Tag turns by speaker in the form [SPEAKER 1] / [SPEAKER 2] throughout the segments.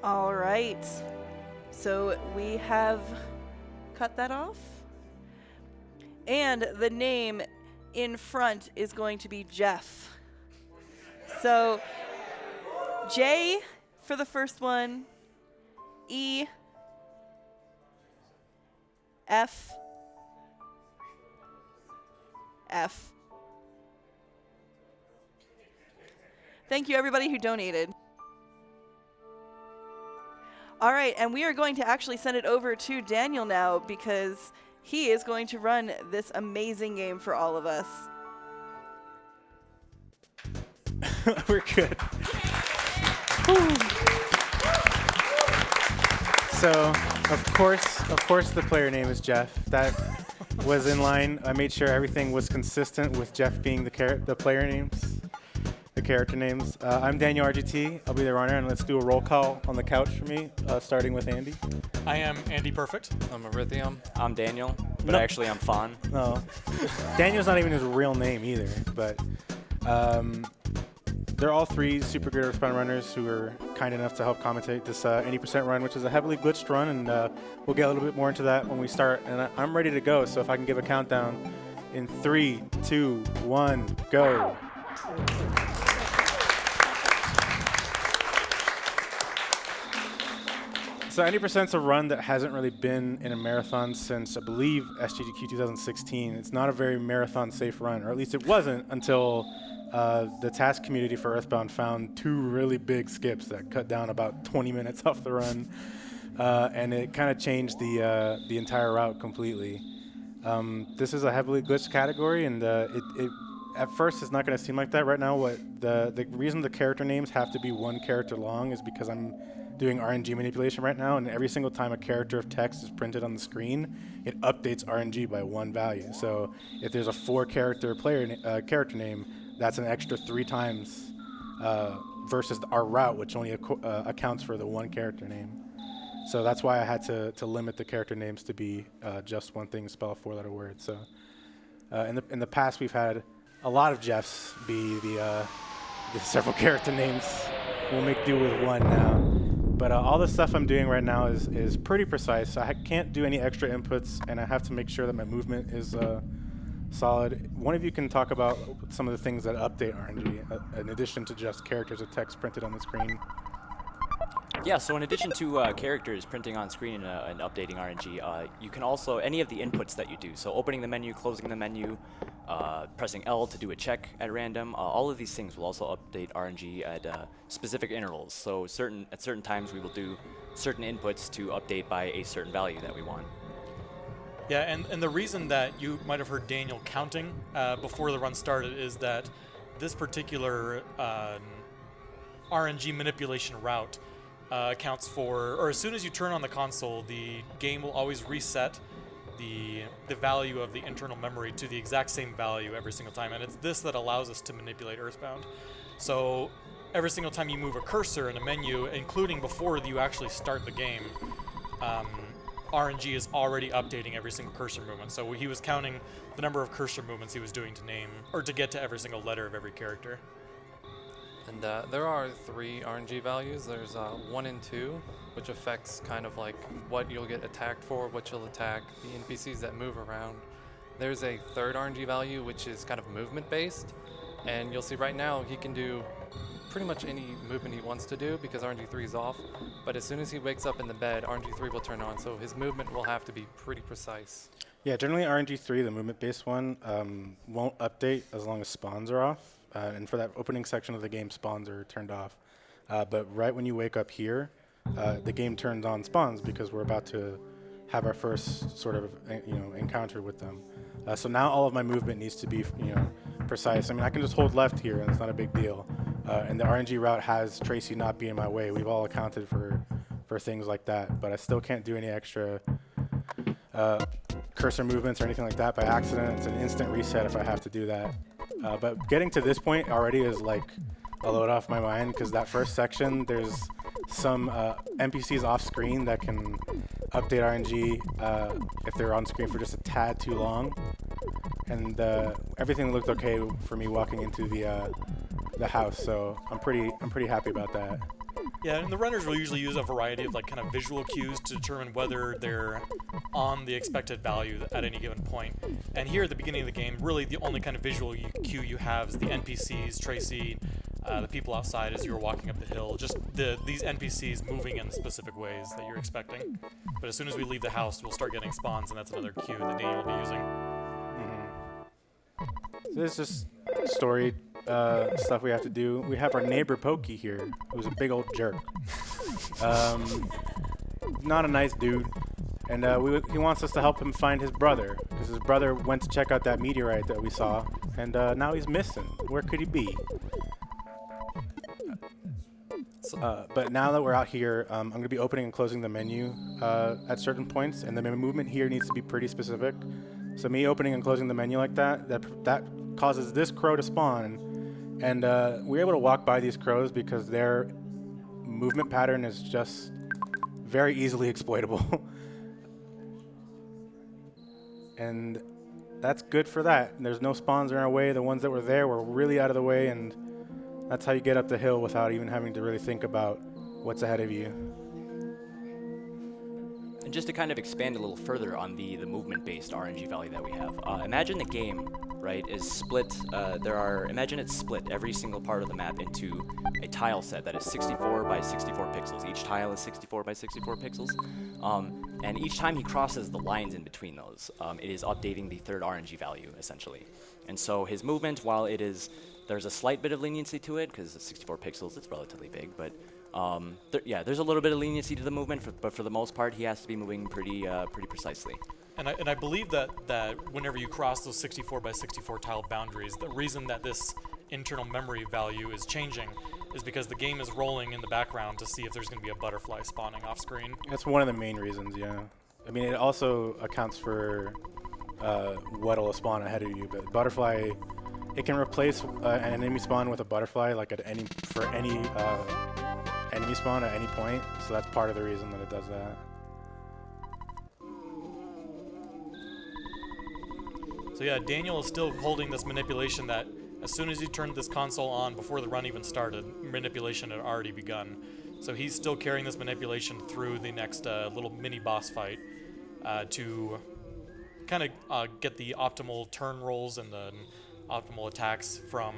[SPEAKER 1] All right. So we have cut that off. And the name in front is going to be Jeff. So J for the first one, E, F, F. Thank you, everybody who donated. All right, and we are going to actually send it over to Daniel now because he is going to run this amazing game for all of us.
[SPEAKER 2] We're good. So, of course, the player name is Jeff. That was in line. I made sure everything was consistent with Jeff being the player names, the character names. I'm DanielRGT. I'll be the runner, and let's do a roll call on the couch for me, starting with Andy.
[SPEAKER 3] I am Andy Perfect.
[SPEAKER 4] I'm Erythium.
[SPEAKER 5] I'm Daniel, but
[SPEAKER 2] No.
[SPEAKER 5] actually I'm Fawn.
[SPEAKER 2] No, Daniel's not even his real name either, but they're all three super good EarthBound runners who were kind enough to help commentate this 80% run, which is a heavily glitched run, and we'll get a little bit more into that when we start. And I'm ready to go, so if I can give a countdown in 3, 2, 1, go. So 80% is a run that hasn't really been in a marathon since, I believe, SGDQ 2016. It's not a very marathon-safe run, or at least it wasn't until the task community for EarthBound found 2 really big skips that cut down about 20 minutes off the run, and it kind of changed the entire route completely. This is a heavily glitched category, and it at first it's not going to seem like that right now. What the reason the character names have to be 1 character long is because I'm doing RNG manipulation right now, and every single time a character of text is printed on the screen, it updates RNG by 1 value. So if there's a 4-character character name, that's an extra 3 times versus our route, which only accounts for the 1 character name. So that's why I had to limit the character names to be just one thing, spell a 4-letter word. So in the past, we've had a lot of Jeffs be the several character names. We'll make do with 1 now. But all the stuff I'm doing right now is pretty precise. I can't do any extra inputs, and I have to make sure that my movement is solid. One of you can talk about some of the things that update RNG, in addition to just characters of text printed on the screen.
[SPEAKER 5] Yeah, so in addition to characters printing on screen and updating RNG, you can also, any of the inputs that you do, so opening the menu, closing the menu, pressing L to do a check at random, all of these things will also update RNG at specific intervals. So at certain times we will do certain inputs to update by a certain value that we want.
[SPEAKER 3] Yeah, and the reason that you might have heard Daniel counting before the run started is that this particular RNG manipulation route accounts for, or as soon as you turn on the console, the game will always reset the value of the internal memory to the exact same value every single time, and it's this that allows us to manipulate EarthBound. So every single time you move a cursor in a menu, including before you actually start the game, RNG is already updating every single cursor movement. So he was counting the number of cursor movements he was doing to name, or to get to every single letter of every character.
[SPEAKER 4] And there are 3 RNG values. There's 1 and 2, which affects kind of like what you'll get attacked for, what you'll attack, the NPCs that move around. There's a 3rd RNG value, which is kind of movement-based. And you'll see right now he can do pretty much any movement he wants to do because RNG3 is off. But as soon as he wakes up in the bed, RNG3 will turn on, so his movement will have to be pretty precise.
[SPEAKER 2] Yeah, generally RNG3, the movement-based one, won't update as long as spawns are off. And for that opening section of the game, spawns are turned off. But right when you wake up here, the game turns on spawns because we're about to have our first sort of encounter with them. So now all of my movement needs to be precise. I mean, I can just hold left here, and it's not a big deal. And the RNG route has Tracy not be in my way. We've all accounted for things like that, but I still can't do any extra cursor movements or anything like that by accident. It's an instant reset if I have to do that. But getting to this point already is like a load off my mind, because that first section, there's some NPCs off screen that can update RNG if they're on screen for just a tad too long. And everything looked okay for me walking into the house, so I'm pretty happy about that.
[SPEAKER 3] Yeah, and the runners will usually use a variety of like kind of visual cues to determine whether they're on the expected value at any given point. And here at the beginning of the game, really the only kind of visual cue you have is the NPCs, Tracy, the people outside as you're walking up the hill, just these NPCs moving in specific ways that you're expecting. But as soon as we leave the house, we'll start getting spawns, and that's another cue that Daniel will be using.
[SPEAKER 2] So this is just story stuff we have to do. We have our neighbor Pokey here, who's a big old jerk. Not a nice dude. And he wants us to help him find his brother, because his brother went to check out that meteorite that we saw, and now he's missing. Where could he be? But now that we're out here, I'm going to be opening and closing the menu at certain points, and the movement here needs to be pretty specific. So me opening and closing the menu like that causes this crow to spawn, and we're able to walk by these crows because their movement pattern is just very easily exploitable. And that's good for that. There's no spawns in our way. The ones that were there were really out of the way, and that's how you get up the hill without even having to really think about what's ahead of you.
[SPEAKER 5] And just to kind of expand a little further on the movement-based RNG value that we have, imagine the game, right, is split. Imagine it's split every single part of the map into a tile set that is 64 by 64 pixels. Each tile is 64 by 64 pixels. And each time he crosses the lines in between those, it is updating the third RNG value, essentially. And so his movement, while there's a slight bit of leniency to it, because it's 64 pixels, it's relatively big, but there's a little bit of leniency to the movement, but for the most part, he has to be moving pretty precisely.
[SPEAKER 3] And I believe that whenever you cross those 64 by 64 tile boundaries, the reason that this internal memory value is changing is because the game is rolling in the background to see if there's going to be a butterfly spawning off screen.
[SPEAKER 2] That's one of the main reasons, yeah. I mean, it also accounts for what'll spawn ahead of you, but butterfly, it can replace an enemy spawn with a butterfly, like for any enemy spawn at any point. So that's part of the reason that it does that.
[SPEAKER 3] So yeah, Daniel is still holding this manipulation that as soon as you turned this console on before the run even started, manipulation had already begun. So he's still carrying this manipulation through the next little mini boss fight to kind of get the optimal turn rolls and the optimal attacks from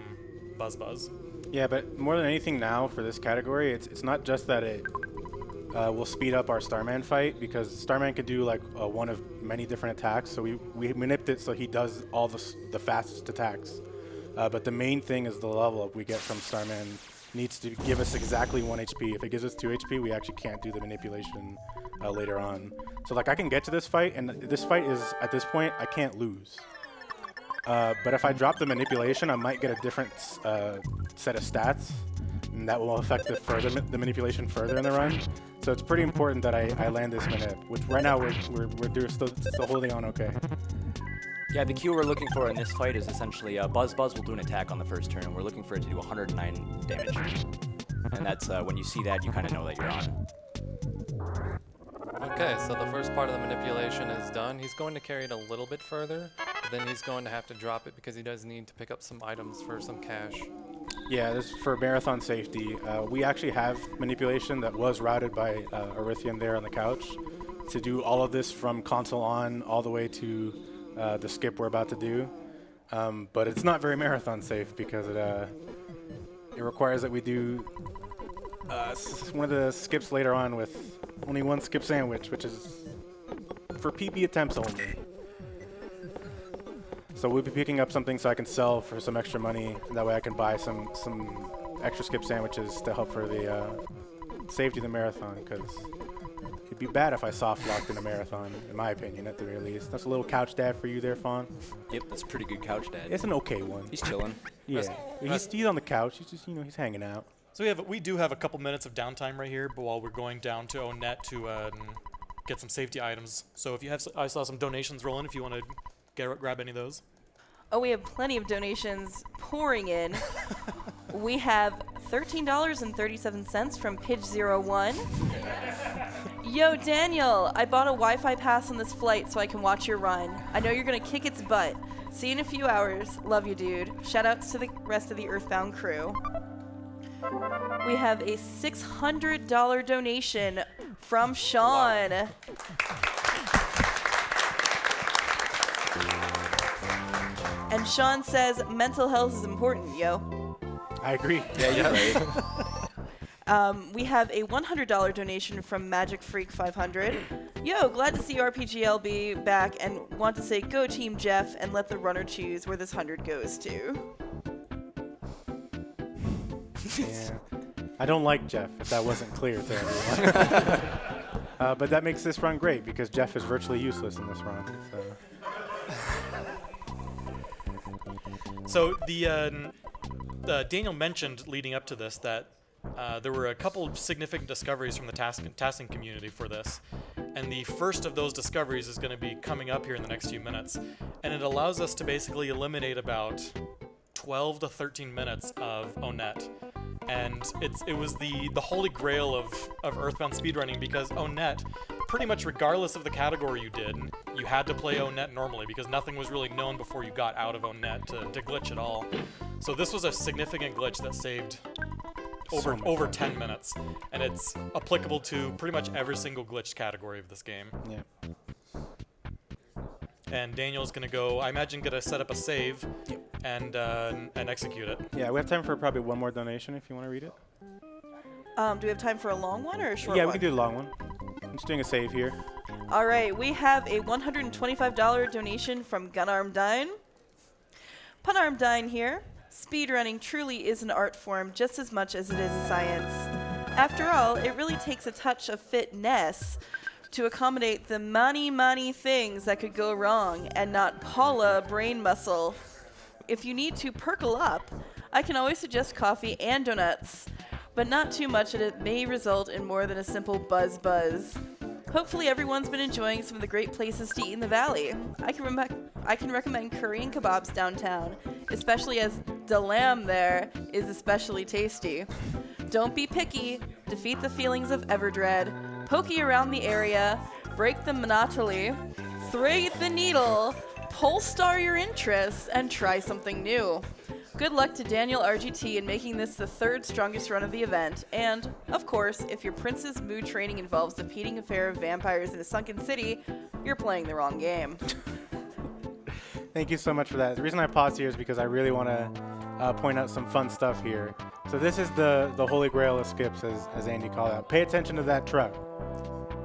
[SPEAKER 3] Buzz.
[SPEAKER 2] Yeah, but more than anything now for this category, it's not just that it will speed up our Starman fight, because Starman can do like one of many different attacks. So we manipulate it so he does all the fastest attacks. But the main thing is the level up we get from Starman needs to give us exactly 1 HP. If it gives us 2 HP, we actually can't do the manipulation later on. So like I can get to this fight, and this fight is, at this point, I can't lose. But if I drop the manipulation, I might get a different set of stats, and that will affect the manipulation further in the run. So it's pretty important that I land this manip, which right now we're still holding on okay.
[SPEAKER 5] Yeah, the cue we're looking for in this fight is essentially Buzz will do an attack on the first turn, and we're looking for it to do 109 damage. And that's when you see that, you kind of know that you're on.
[SPEAKER 4] Okay, so the first part of the manipulation is done. He's going to carry it a little bit further, but then he's going to have to drop it because he does need to pick up some items for some cash.
[SPEAKER 2] Yeah, this is for marathon safety. We actually have manipulation that was routed by Arithian there on the couch to do all of this from console on all the way to the skip we're about to do. But it's not very marathon safe because it requires that we do one of the skips later on with only one skip sandwich, which is for PB attempts only. So we'll be picking up something so I can sell for some extra money. That way I can buy some extra skip sandwiches to help for the safety of the marathon, because it'd be bad if I soft locked in a marathon, in my opinion, at the very least. That's a little couch dad for you there, Fawn.
[SPEAKER 5] Yep, that's a pretty good couch dad.
[SPEAKER 2] It's an okay one.
[SPEAKER 5] He's chilling.
[SPEAKER 2] Yeah, he's on the couch. He's just, he's hanging out.
[SPEAKER 3] So we do have a couple minutes of downtime right here, but while we're going down to Onet to get some safety items. So if you have, I saw some donations rolling. If you want to grab any of those.
[SPEAKER 1] Oh, we have plenty of donations pouring in. We have $13.37 from Pidge01. Yo, Daniel, I bought a Wi-Fi pass on this flight so I can watch your run. I know you're going to kick its butt. See you in a few hours. Love you, dude. Shoutouts to the rest of the EarthBound crew. We have a $600 donation from Sean.
[SPEAKER 4] Wow.
[SPEAKER 1] And Sean says mental health is important, yo.
[SPEAKER 2] I agree.
[SPEAKER 5] Yeah, you're right.
[SPEAKER 1] We have a $100 donation from Magic Freak 500. Yo, glad to see RPGLB back and want to say go Team Jeff and let the runner choose where this 100 goes to.
[SPEAKER 2] Yeah. I don't like Jeff, if that wasn't clear to everyone. But that makes this run great because Jeff is virtually useless in this run.
[SPEAKER 3] So Daniel mentioned leading up to this that there were a couple of significant discoveries from the tasking community for this. And the first of those discoveries is going to be coming up here in the next few minutes. And it allows us to basically eliminate about 12 to 13 minutes of Onet. And it was the holy grail of Earthbound speedrunning because Onet, pretty much regardless of the category you did, you had to play Onet normally because nothing was really known before you got out of Onet to glitch at all. So this was a significant glitch that saved over 10 minutes, and it's applicable to pretty much every single glitched category of this game.
[SPEAKER 2] Yeah.
[SPEAKER 3] And Daniel's gonna go, I imagine, gonna set up a save and execute it.
[SPEAKER 2] Yeah, we have time for probably one more donation if you want to read it.
[SPEAKER 1] Do we have time for a long one or a short
[SPEAKER 2] Yeah,
[SPEAKER 1] one?
[SPEAKER 2] we can do the long one. I'm just doing a save here.
[SPEAKER 1] All right, we have a $125 donation from Gunarm Dine. Punarm Dine here. Speedrunning truly is an art form just as much as it is a science. After all, it really takes a touch of fitness to accommodate the many things that could go wrong and not Paula brain muscle. If you need to perkle up, I can always suggest coffee and donuts, but not too much that it may result in more than a simple buzz. Hopefully everyone's been enjoying some of the great places to eat in the valley. I can recommend curry and kebabs downtown, especially as the lamb there is especially tasty. Don't be picky, defeat the feelings of Everdread, pokey around the area, break the monotony, thread the needle, polestar your interests, and try something new. Good luck to DanielRGT in making this the third strongest run of the event, and, of course, if your Prince's Mood training involves defeating a fair of vampires in a sunken city, you're playing the wrong game.
[SPEAKER 2] Thank you so much for that. The reason I paused here is because I really want to point out some fun stuff here. So this is the holy grail of skips, as Andy called out. Pay attention to that truck.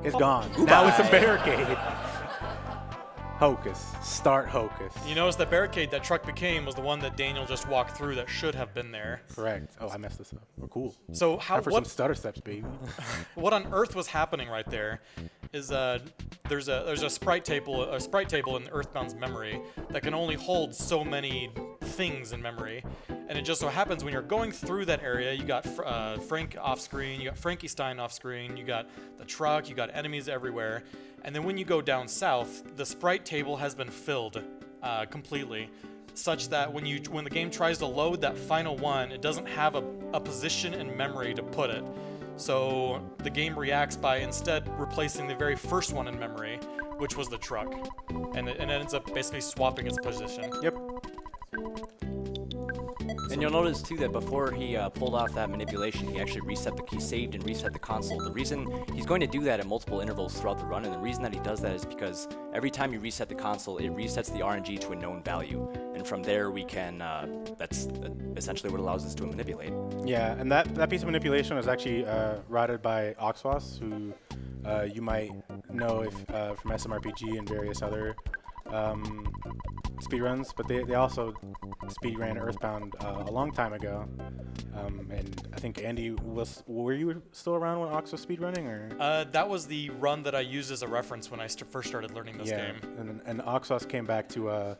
[SPEAKER 2] It's gone. Now it's a barricade. Hocus. Start Hocus.
[SPEAKER 3] You notice the barricade that truck became was the one that Daniel just walked through that should have been there.
[SPEAKER 2] Correct. Oh, I messed this up. We're cool.
[SPEAKER 3] So
[SPEAKER 2] Time for some stutter steps, baby.
[SPEAKER 3] What on earth was happening right there is there's a sprite table in Earthbound's memory that can only hold so many things in memory, and it just so happens when you're going through that area, you got Frank off screen, you got Frankie Stein off screen, you got the truck, you got enemies everywhere, and then when you go down south, the sprite table has been filled completely, such that when the game tries to load that final one, it doesn't have a position in memory to put it. So the game reacts by instead replacing the very first one in memory, which was the truck, and it ends up basically swapping its position.
[SPEAKER 2] Yep.
[SPEAKER 5] And you'll notice too that before he pulled off that manipulation, he actually saved and reset the console. The reason he's going to do that at multiple intervals throughout the run, and the reason that he does that is because every time you reset the console, it resets the RNG to a known value, and from there we can. That's essentially what allows us to manipulate.
[SPEAKER 2] Yeah, and that piece of manipulation was actually routed by Oxwas, who you might know if from SMRPG and various other speedruns, but they also speedran Earthbound a long time ago. And I think Andy were you still around when Ox was speedrunning, or?
[SPEAKER 3] That was the run that I used as a reference when I first started learning this game.
[SPEAKER 2] And Oxwas came back to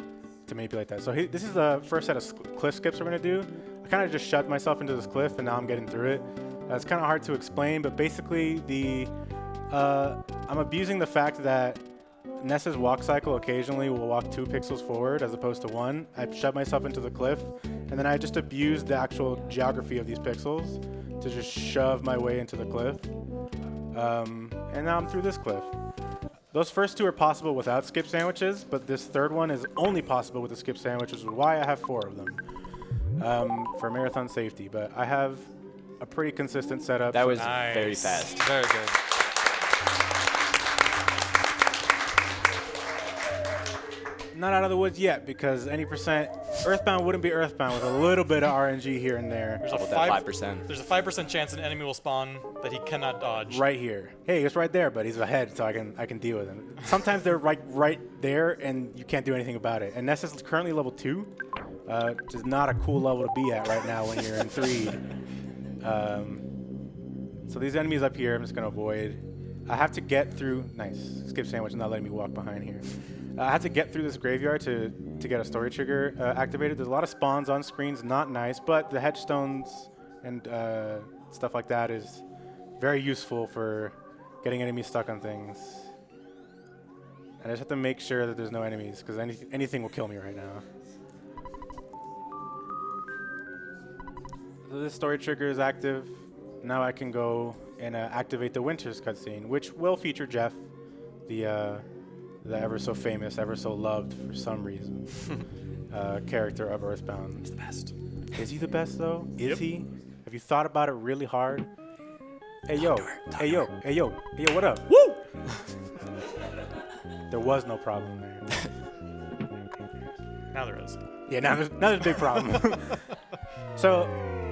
[SPEAKER 2] manipulate that. So this is the first set of cliff skips we're gonna do. I kind of just shoved myself into this cliff, and now I'm getting through it. It's kind of hard to explain, but basically I'm abusing the fact that Nessa's walk cycle occasionally will walk 2 pixels forward as opposed to 1. I shoved myself into the cliff, and then I just abused the actual geography of these pixels to just shove my way into the cliff. And now I'm through this cliff. Those first 2 are possible without skip sandwiches, but this third one is only possible with a skip sandwich, which is why I have 4 of them for marathon safety. But I have a pretty consistent setup.
[SPEAKER 5] That
[SPEAKER 2] So
[SPEAKER 5] was very
[SPEAKER 3] Nice.
[SPEAKER 5] fast.
[SPEAKER 4] Very good.
[SPEAKER 2] not out of the woods yet, because any percent EarthBound wouldn't be EarthBound with a little bit of RNG here and there.
[SPEAKER 3] There's
[SPEAKER 5] How
[SPEAKER 3] a
[SPEAKER 5] about that 5%?
[SPEAKER 3] There's a 5% chance an enemy will spawn that he cannot dodge.
[SPEAKER 2] Right here. Hey, it's right there, but he's ahead, so I can deal with him. Sometimes they're right there, and you can't do anything about it. And Ness is currently level 2, which is not a cool level to be at right now when you're in 3. So these enemies up here, I'm just going to avoid. I have to get through. Nice. Skip sandwich not letting me walk behind here. I have to get through this graveyard to get a story trigger activated. There's a lot of spawns on screens, not nice, but the headstones and stuff like that is very useful for getting enemies stuck on things. And I just have to make sure that there's no enemies, because anything will kill me right now. So this story trigger is active. Now I can go and activate the Winters cutscene, which will feature Jeff, the ever so famous, ever so loved for some reason character of EarthBound.
[SPEAKER 3] He's the best.
[SPEAKER 2] Is he the best though? Is
[SPEAKER 3] Yep.
[SPEAKER 2] he? Have you thought about it really hard? Hey yo, hey yo, hey yo, hey yo, what up? Woo! There was no problem there.
[SPEAKER 3] Now there is.
[SPEAKER 2] Yeah, now there's a big problem. So,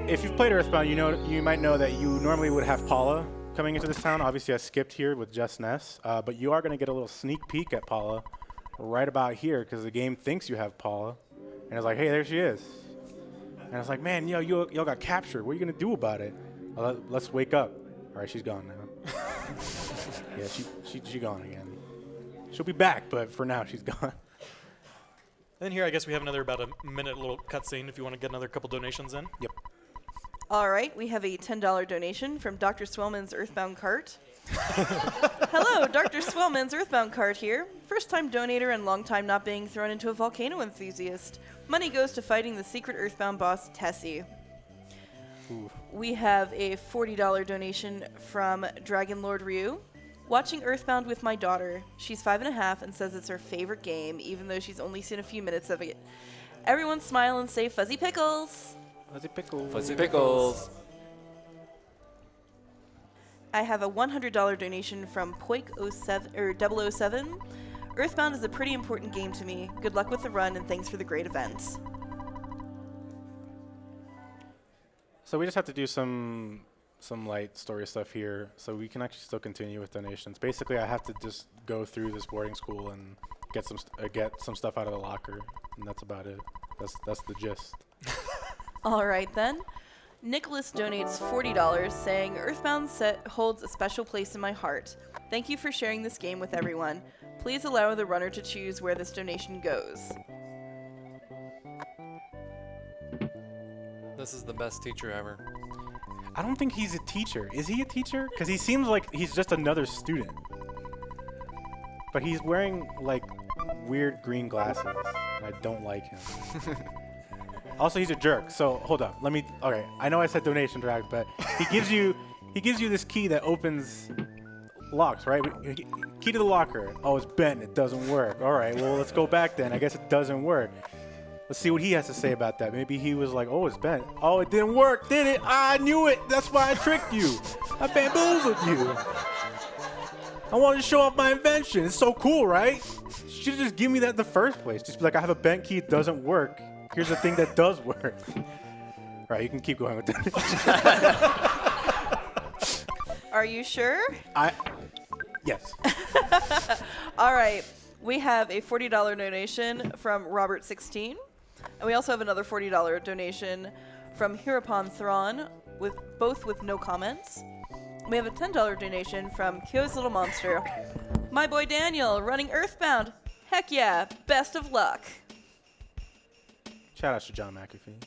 [SPEAKER 2] if you've played EarthBound, you might know that you normally would have Paula coming into this town. Obviously, I skipped here with just Ness, but you are going to get a little sneak peek at Paula right about here, because the game thinks you have Paula, and it's like, hey, there she is. And it's like, man, y'all got captured. What are you going to do about it? Let's wake up. All right, she's gone now. Yeah, she gone again. She'll be back, but for now, she's gone.
[SPEAKER 3] Then here, I guess we have another about a minute little cutscene if you want to get another couple donations in.
[SPEAKER 2] Yep.
[SPEAKER 1] All right, we have a $10 donation from Dr. Swellman's EarthBound Cart. Hello, Dr. Swellman's EarthBound Cart here. First-time donator and long-time not being thrown into a volcano enthusiast. Money goes to fighting the secret EarthBound boss, Tessie.
[SPEAKER 2] Ooh.
[SPEAKER 1] We have a $40 donation from Dragon Lord Ryu. Watching EarthBound with my daughter. She's 5.5 and says it's her favorite game, even though she's only seen a few minutes of it. Everyone smile and say Fuzzy Pickles.
[SPEAKER 2] Fuzzy pickles.
[SPEAKER 5] Fuzzy pickles.
[SPEAKER 1] I have a $100 donation from Poik07 or 007. EarthBound is a pretty important game to me. Good luck with the run and thanks for the great events.
[SPEAKER 2] So we just have to do some light story stuff here, so we can actually still continue with donations. Basically, I have to just go through this boarding school and get some stuff out of the locker, and that's about it. That's the gist.
[SPEAKER 1] All right then. Nicholas donates $40, saying EarthBound set holds a special place in my heart. Thank you for sharing this game with everyone. Please allow the runner to choose where this donation goes.
[SPEAKER 4] This is the best teacher ever.
[SPEAKER 2] I don't think he's a teacher. Is he a teacher? Because he seems like he's just another student. But he's wearing, like, weird green glasses, and I don't like him. Also, he's a jerk, so hold up. Okay, I know I said donation drag, but he gives you this key that opens locks, right? Key to the locker. Oh, it's bent. It doesn't work. All right, well, let's go back then. I guess it doesn't work. Let's see what he has to say about that. Maybe he was like, oh, it's bent. Oh, it didn't work, did it? I knew it. That's why I tricked you. I bamboozled you. I wanted to show off my invention. It's so cool, right? You should just give me that in the first place. Just be like, I have a bent key. It doesn't work. Here's the thing that does work. All right, you can keep going with that.
[SPEAKER 1] Are you sure?
[SPEAKER 2] Yes.
[SPEAKER 1] All right. We have a $40 donation from Robert16. And we also have another $40 donation from Hirapon Thrawn, both with no comments. We have a $10 donation from Kyo's Little Monster. My boy Daniel, running EarthBound. Heck yeah, best of luck.
[SPEAKER 2] Shout out to John McAfee.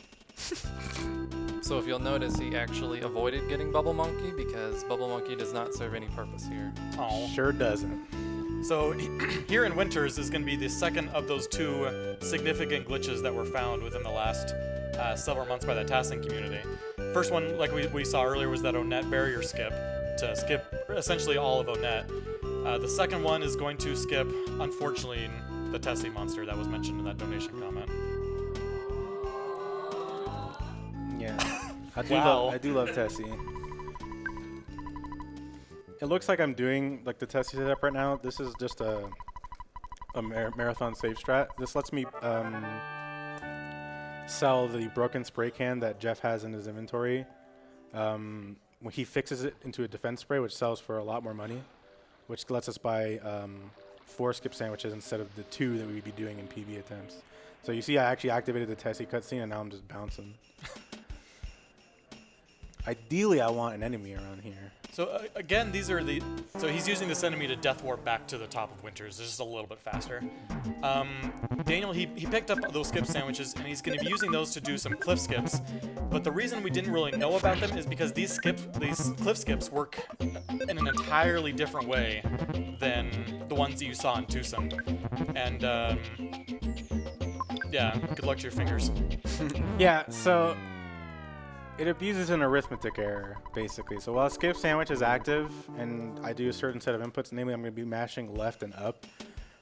[SPEAKER 4] So if you'll notice, he actually avoided getting Bubble Monkey because Bubble Monkey does not serve any purpose here.
[SPEAKER 3] Oh.
[SPEAKER 2] Sure doesn't.
[SPEAKER 3] So here in Winters is going to be the second of those two significant glitches that were found within the last several months by the tasking community. First one, like we saw earlier, was that Onett barrier skip to skip essentially all of Onett. The second one is going to skip, unfortunately, the Tessie monster that was mentioned in that donation comment.
[SPEAKER 2] Yeah. I do love Tessie. It looks like I'm doing like the Tessie setup right now. This is just a marathon save strat. This lets me sell the broken spray can that Jeff has in his inventory. When he fixes it into a defense spray, which sells for a lot more money, which lets us buy 4 skip sandwiches instead of the 2 that we'd be doing in PB attempts. So you see I actually activated the Tessie cutscene, and now I'm just bouncing. Ideally, I want an enemy around here.
[SPEAKER 3] So again, these are the. So he's using this enemy to death warp back to the top of Winters. It's just a little bit faster. Daniel, he picked up those skip sandwiches, and he's going to be using those to do some cliff skips. But the reason we didn't really know about them is because these cliff skips work in an entirely different way than the ones that you saw in Tucson. And yeah, good luck to your fingers.
[SPEAKER 2] Yeah, so it abuses an arithmetic error, basically. So while skip sandwich is active and I do a certain set of inputs, namely I'm going to be mashing left and up,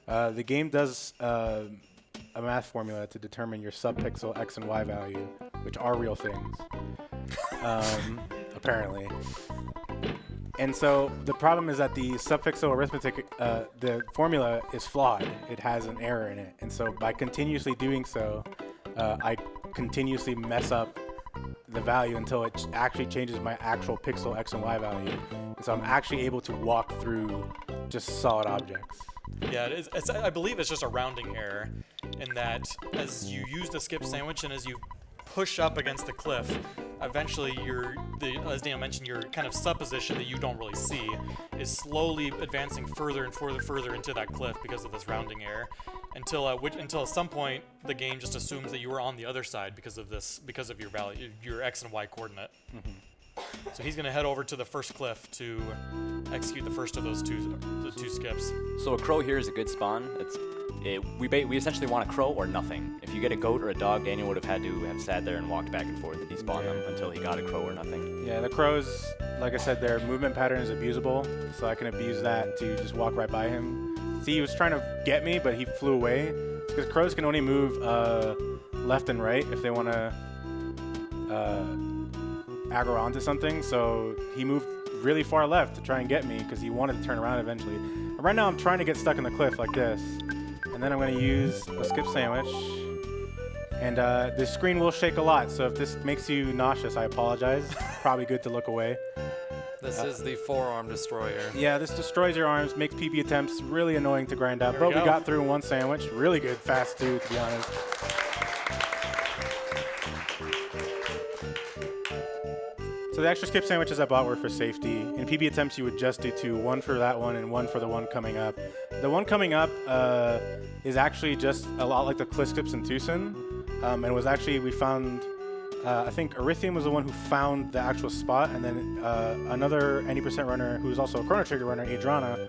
[SPEAKER 2] the game does a math formula to determine your subpixel X and Y value, which are real things, apparently. And so the problem is that the subpixel arithmetic, the formula is flawed. It has an error in it. And so by continuously doing so, I continuously mess up the value until it actually changes my actual pixel X and Y value. And so I'm actually able to walk through just solid objects.
[SPEAKER 3] Yeah, it is. I believe it's just a rounding error in that as you use the skip sandwich and as you push up against the cliff, eventually as Daniel mentioned, your kind of supposition that you don't really see is slowly advancing further and further into that cliff because of this rounding error, until at some point the game just assumes that you were on the other side because of your value, your X and Y coordinate. Mm-hmm. So he's going to head over to the first cliff to execute the first of the two skips.
[SPEAKER 5] So a crow here is a good spawn. We essentially want a crow or nothing. If you get a goat or a dog, Daniel would have had to have sat there and walked back and forth to despawn them until he got a crow or nothing.
[SPEAKER 2] Yeah, the crows, like I said, their movement pattern is abusable, so I can abuse that to just walk right by him. See, he was trying to get me, but he flew away. Because crows can only move left and right if they want to aggro onto something, so he moved really far left to try and get me because he wanted to turn around eventually. But right now I'm trying to get stuck in the cliff like this, and then I'm going to use a skip sandwich, and the screen will shake a lot, so if this makes you nauseous, I apologize. Probably good to look away.
[SPEAKER 4] This is the forearm destroyer.
[SPEAKER 2] Yeah, this destroys your arms, makes PB attempts really annoying to grind out,
[SPEAKER 3] There
[SPEAKER 2] but we got through one sandwich. Really good, fast too, to be honest. So the extra skip sandwiches I bought were for safety. In PB attempts, you would just do 2, 1 for that one and 1 for the one coming up. The one coming up is actually just a lot like the cliff skips in Tucson, and was actually, we found, I think Erythium was the one who found the actual spot, and then another 90% runner who's also a Chrono Trigger runner, Adriana,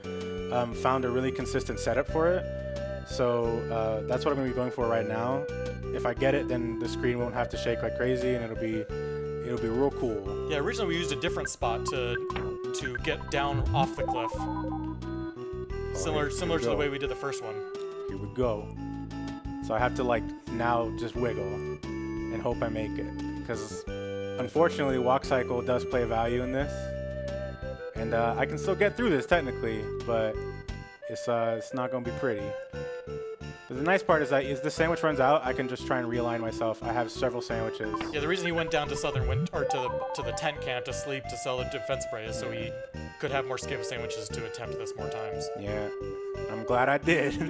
[SPEAKER 2] found a really consistent setup for it. So that's what I'm going to be going for right now. If I get it, then the screen won't have to shake like crazy, and it'll be real cool.
[SPEAKER 3] Yeah, originally we used a different spot to get down off the cliff. Similar to the way we did the first one.
[SPEAKER 2] Here we go. So I have to now just wiggle and hope I make it, because unfortunately walk cycle does play a value in this, and I can still get through this technically, but it's not going to be pretty. But the nice part is that as the sandwich runs out, I can just try and realign myself. I have several sandwiches.
[SPEAKER 3] Yeah, the reason he went down to to the tent camp to sleep to sell the defense spray is so he could have more skip sandwiches to attempt this more times.
[SPEAKER 2] Yeah, I'm glad I did.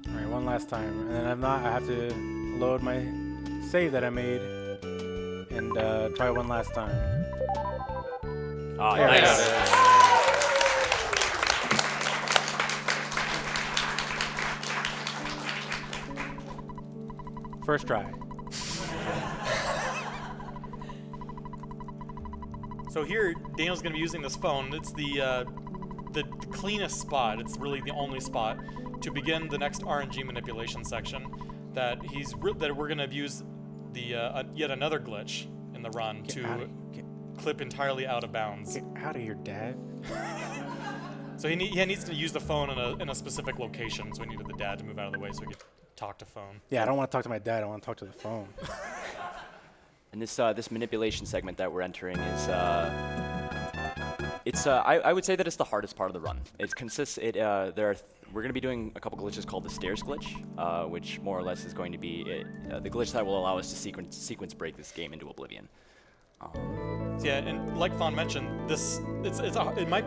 [SPEAKER 2] All right, one last time, and then I have to load my save that I made and try one last time.
[SPEAKER 5] Oh,
[SPEAKER 2] There
[SPEAKER 5] nice.
[SPEAKER 2] it is. First try.
[SPEAKER 3] So here, Daniel's going to be using this phone. It's the cleanest spot. It's really the only spot to begin the next RNG manipulation section. That we're going to use the yet another glitch in the run to clip entirely out of bounds.
[SPEAKER 2] Get out of here, Dad.
[SPEAKER 3] So he needs to use the phone in a specific location, so he needed the dad to move out of the way so he could talk to phone.
[SPEAKER 2] Yeah, I don't want to talk to my dad. I want to talk to the phone.
[SPEAKER 5] And this manipulation segment that we're entering is I would say that it's the hardest part of the run. We're going to be doing a couple glitches called the stairs glitch, which more or less is going to be the glitch that will allow us to sequence break this game into oblivion.
[SPEAKER 3] Yeah, and like Fawn mentioned, it might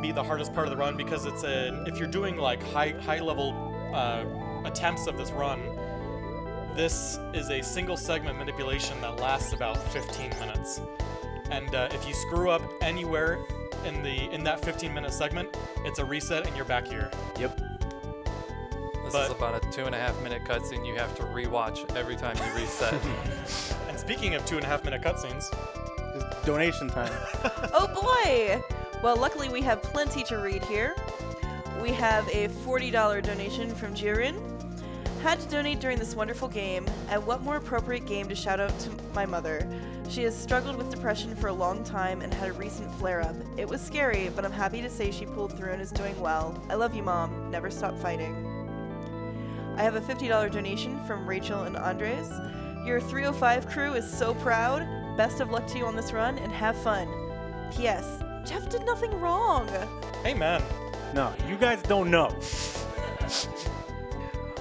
[SPEAKER 3] be the hardest part of the run because if you're doing like high level attempts of this run, this is a single segment manipulation that lasts about 15 minutes. And if you screw up anywhere in that 15-minute segment, it's a reset and you're back here.
[SPEAKER 5] Yep.
[SPEAKER 4] This is about a 2.5-minute cutscene you have to rewatch every time you reset.
[SPEAKER 3] And speaking of 2.5-minute cutscenes,
[SPEAKER 2] It's donation time.
[SPEAKER 1] Oh boy! Well, luckily we have plenty to read here. We have a $40 donation from Jirin. Had to donate during this wonderful game, and what more appropriate game to shout out to my mother. She has struggled with depression for a long time and had a recent flare-up. It was scary, but I'm happy to say she pulled through and is doing well. I love you, Mom. Never stop fighting. I have a $50 donation from Rachel and Andres. Your 305 crew is so proud. Best of luck to you on this run, and have fun. P.S. Jeff did nothing wrong.
[SPEAKER 3] hey man,
[SPEAKER 2] No, you guys don't know.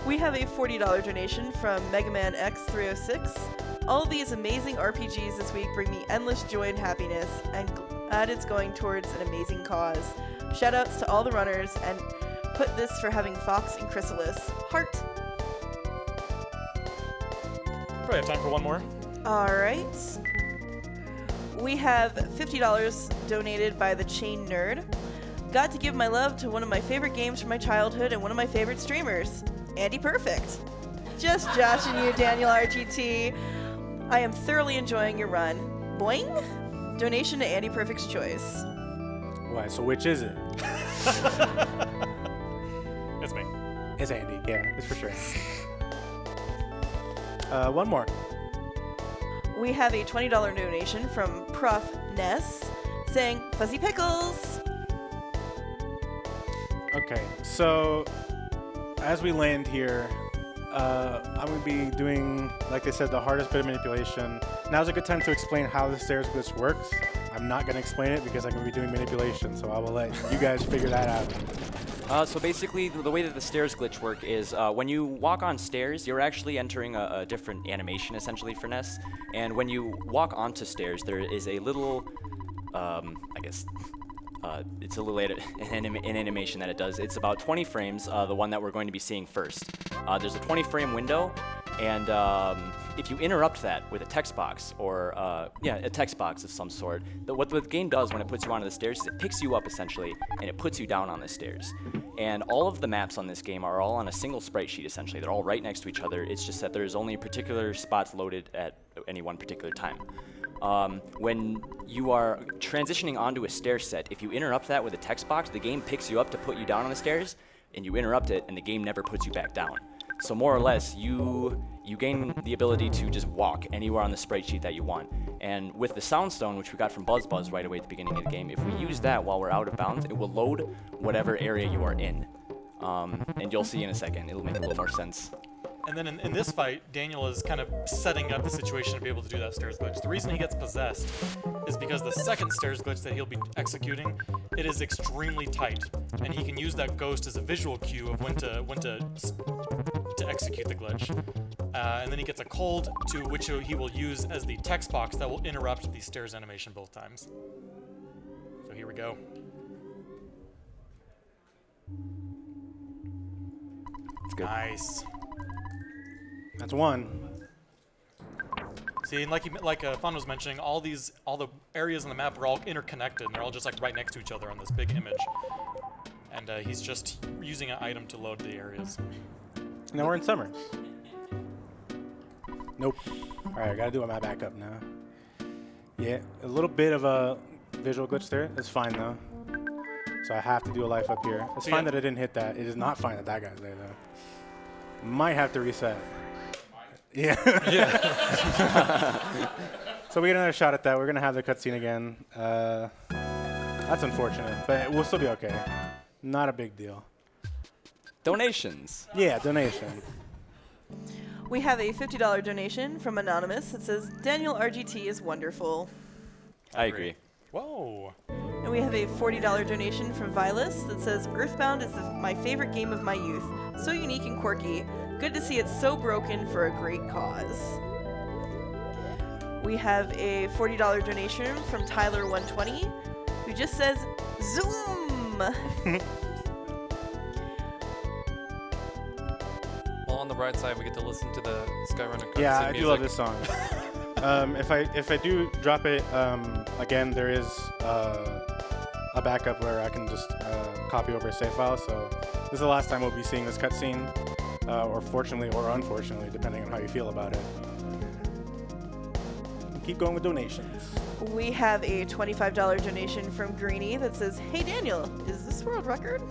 [SPEAKER 1] We have a $40 donation from Mega Man X306. All these amazing RPGs this week bring me endless joy and happiness, and glad it's going towards an amazing cause. Shoutouts to all the runners, and put this for having Fox and Chrysalis. Heart.
[SPEAKER 3] probably have time for one more.
[SPEAKER 1] Alright. We have $50 donated by the Chain Nerd. Got to give my love to one of my favorite games from my childhood and one of my favorite streamers, Andy Perfect. Just joshing you, DanielRGT. I am thoroughly enjoying your run. Boing! Donation to Andy Perfect's choice.
[SPEAKER 2] Why? So which is it?
[SPEAKER 3] It's me.
[SPEAKER 2] It's Andy. Yeah, it's for sure. One more.
[SPEAKER 1] We have a $20 donation from Prof. Ness saying, Fuzzy Pickles!
[SPEAKER 2] Okay, so as we land here, I'm going to be doing, like I said, the hardest bit of manipulation. Now's a good time to explain how the stairs glitch works. I'm not going to explain it because I'm going to be doing manipulation, so I will let you guys figure that out.
[SPEAKER 5] So basically, the way that the stairs glitch work is when you walk on stairs, you're actually entering a different animation, essentially, for Ness. And when you walk onto stairs, there is a little, it's a little an animation that it does. It's about 20 frames, the one that we're going to be seeing first. There's a 20-frame window, and if you interrupt that with a text box, or a text box of some sort, what the game does when it puts you onto the stairs is it picks you up, essentially, and it puts you down on the stairs. And all of the maps on this game are all on a single sprite sheet, essentially. They're all right next to each other. It's just that there's only particular spots loaded at any one particular time. When you are transitioning onto a stair set, if you interrupt that with a text box, the game picks you up to put you down on the stairs, and you interrupt it, and the game never puts you back down. So more or less, you gain the ability to just walk anywhere on the sprite sheet that you want. And with the Sound Stone, which we got from BuzzBuzz right away at the beginning of the game, if we use that while we're out of bounds, it will load whatever area you are in. And you'll see in a second, it'll make a little more sense.
[SPEAKER 3] And then in this fight, Daniel is kind of setting up the situation to be able to do that stairs glitch. The reason he gets possessed is because the second stairs glitch that he'll be executing, it is extremely tight, and he can use that ghost as a visual cue of when to execute the glitch. And then he gets a cold, to which he will use as the text box that will interrupt the stairs animation both times. So here we go.
[SPEAKER 5] It's good.
[SPEAKER 3] Nice.
[SPEAKER 2] That's one.
[SPEAKER 3] See, and like Fawn was mentioning, all the areas on the map are all interconnected, and they're all just like right next to each other on this big image. And he's just using an item to load the areas.
[SPEAKER 2] Now we're in summer. Nope. All right, I got to do my backup now. Yeah, a little bit of a visual glitch there. It's fine, though. So I have to do a life up here. It's fine that I didn't hit that. It is not fine that that guy's there, though. Might have to reset. Yeah. So we get another shot at that. We're going to have the cutscene again. That's unfortunate, but we'll still be okay. Not a big deal.
[SPEAKER 5] Donations.
[SPEAKER 2] Yeah, donation.
[SPEAKER 1] We have a $50 donation from Anonymous that says, DanielRGT is wonderful.
[SPEAKER 5] I agree.
[SPEAKER 3] Whoa.
[SPEAKER 1] And we have a $40 donation from Vilas that says, EarthBound is my favorite game of my youth. So unique and quirky. Good to see it so broken for a great cause. We have a $40 donation from Tyler120, who just says, Zoom!
[SPEAKER 4] Well, on the bright side, we get to listen to the Skyrunner cutscene
[SPEAKER 2] Yeah, I
[SPEAKER 4] music.
[SPEAKER 2] do love this song. If I do drop it, again, there is a backup where I can just copy over a save file. So this is the last time we'll be seeing this cutscene, or fortunately or unfortunately, depending on how you feel about it. Keep going with donations.
[SPEAKER 1] We have a $25 donation from Greenie that says, Hey Daniel, is this world record?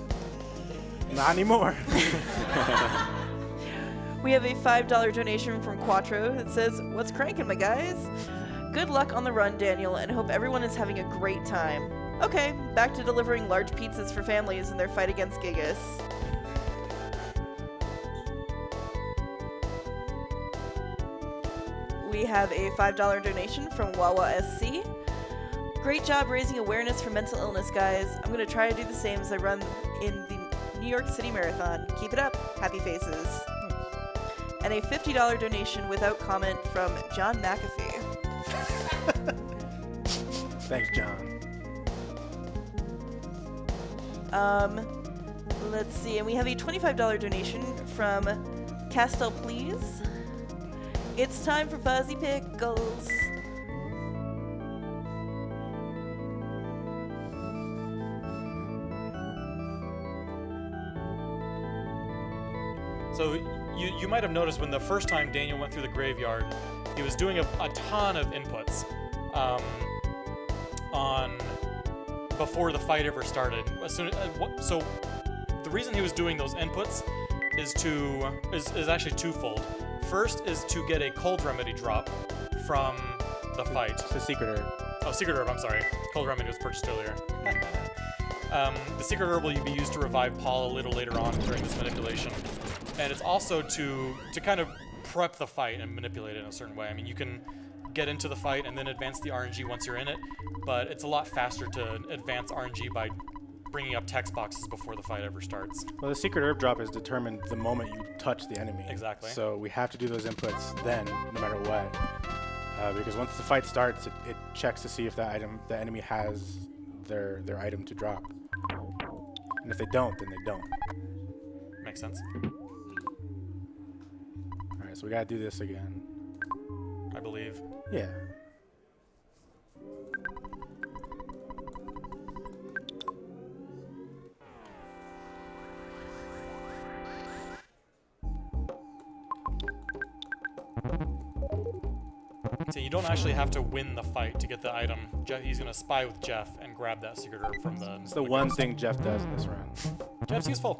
[SPEAKER 2] Not anymore.
[SPEAKER 1] We have a $5 donation from Quattro that says, What's cranking, my guys? Good luck on the run, Daniel, and hope everyone is having a great time. Okay, back to delivering large pizzas for families in their fight against Gigas. We have a $5 donation from Wawa SC. Great job raising awareness for mental illness, guys. I'm going to try to do the same as I run in the New York City Marathon. Keep it up. Happy faces. And a $50 donation without comment from John McAfee.
[SPEAKER 2] Thanks, John.
[SPEAKER 1] Let's see. And we have a $25 donation from Castel Please. It's time for Fuzzy Pickles.
[SPEAKER 3] So you might have noticed when the first time Daniel went through the graveyard, he was doing a ton of inputs on before the fight ever started. So the reason he was doing those inputs is actually twofold. First is to get a cold remedy drop from the fight.
[SPEAKER 2] It's a secret herb.
[SPEAKER 3] Oh, secret herb, I'm sorry. Cold remedy was purchased earlier. The secret herb will be used to revive Paul a little later on during this manipulation. And it's also to kind of prep the fight and manipulate it in a certain way. I mean, you can get into the fight and then advance the RNG once you're in it, but it's a lot faster to advance RNG by bringing up text boxes before the fight ever starts.
[SPEAKER 2] Well, the secret herb drop is determined the moment you touch the enemy.
[SPEAKER 3] Exactly.
[SPEAKER 2] So we have to do those inputs then, no matter what. Because once the fight starts, it checks to see if the enemy has their item to drop. And if they don't, then they don't.
[SPEAKER 3] Makes sense.
[SPEAKER 2] Alright, so we gotta do this again.
[SPEAKER 3] I believe.
[SPEAKER 2] Yeah.
[SPEAKER 3] So you don't actually have to win the fight to get the item. He's gonna spy with Jeff and grab that secret herb from the.
[SPEAKER 2] It's the one thing Jeff does in this run.
[SPEAKER 3] Jeff's useful.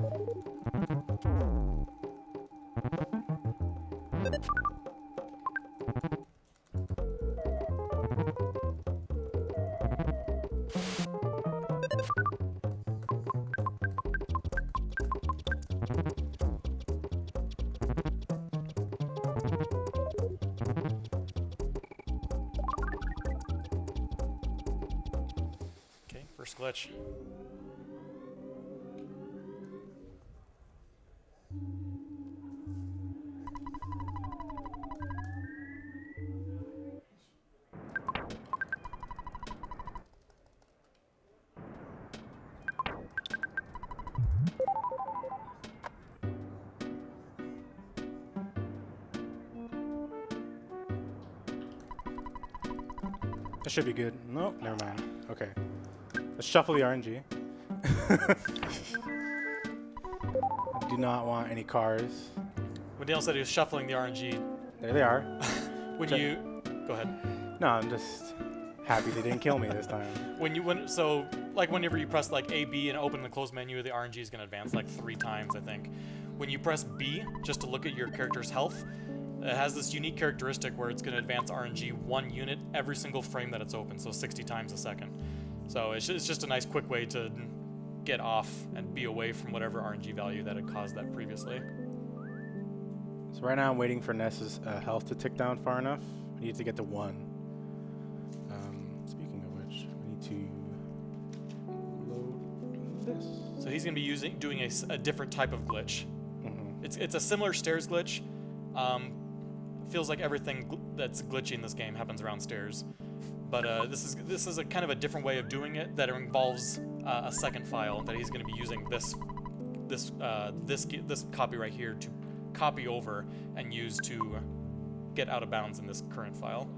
[SPEAKER 3] Okay, first glitch.
[SPEAKER 2] That should be good. Nope, never mind. Okay. Let's shuffle the RNG. I do not want any cars.
[SPEAKER 3] When Daniel said he was shuffling the RNG,
[SPEAKER 2] There they are.
[SPEAKER 3] when
[SPEAKER 2] Okay.
[SPEAKER 3] you go ahead.
[SPEAKER 2] No, I'm just happy they didn't kill me this time.
[SPEAKER 3] Whenever you press like A, B, and open the close menu, the RNG is going to advance like 3 times, I think. When you press B, just to look at your character's health, It has this unique characteristic where it's going to advance RNG 1 unit every single frame that it's open, so 60 times a second. So it's just a nice quick way to get off and be away from whatever RNG value that had caused that previously.
[SPEAKER 2] So right now I'm waiting for Ness's health to tick down far enough. I need to get to 1. Speaking of which, I need to load this.
[SPEAKER 3] So he's going to be doing a different type of glitch.
[SPEAKER 2] Mm-hmm.
[SPEAKER 3] It's a similar stairs glitch. Feels like everything that's glitchy in this game happens around stairs, but this is a kind of a different way of doing it that involves a second file that he's going to be using this copy right here to copy over and use to get out of bounds in this current file.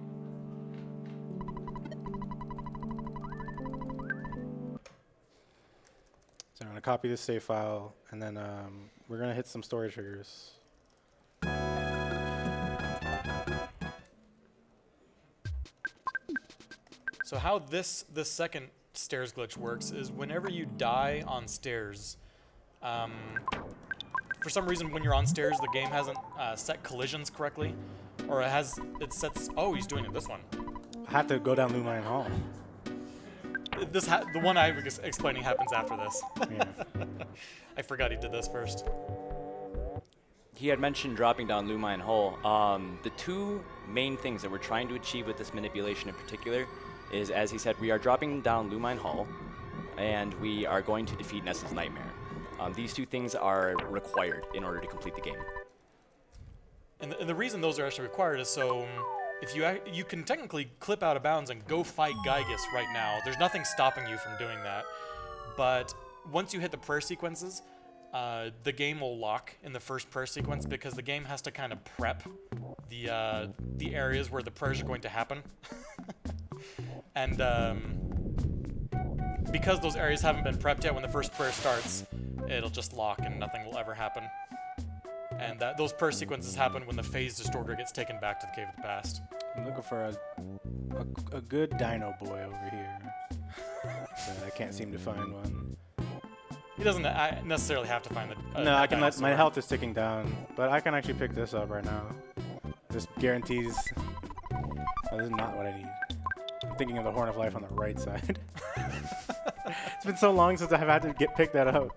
[SPEAKER 2] So I'm going to copy this save file, and then we're going to hit some story triggers.
[SPEAKER 3] So how this second stairs glitch works is whenever you die on stairs, for some reason when you're on stairs the game hasn't set collisions correctly, or it sets. Oh, he's doing it this one.
[SPEAKER 2] I have to go down Lumine Hall.
[SPEAKER 3] The one I was explaining happens after this.
[SPEAKER 2] Yeah.
[SPEAKER 3] I forgot he did this first.
[SPEAKER 5] He had mentioned dropping down Lumine Hole. The two main things that we're trying to achieve with this manipulation in particular is, as he said, we are dropping down Lumine Hall, and we are going to defeat Ness's Nightmare. These two things are required in order to complete the game.
[SPEAKER 3] And the reason those are actually required is so if you can technically clip out of bounds and go fight Gygus right now. There's nothing stopping you from doing that. But once you hit the prayer sequences, the game will lock in the first prayer sequence because the game has to kind of prep the areas where the prayers are going to happen. And because those areas haven't been prepped yet, when the first prayer starts, it'll just lock and nothing will ever happen. And those prayer sequences happen when the phase distorter gets taken back to the Cave of the Past.
[SPEAKER 2] I'm looking for a good dino boy over here. But I can't seem to find one.
[SPEAKER 3] He doesn't necessarily have to find the.
[SPEAKER 2] No, I can let my health is ticking down, but I can actually pick this up right now. This guarantees. Oh, this is not what I need. I'm thinking of the Horn of Life on the right side. It's been so long since I've had to pick that up.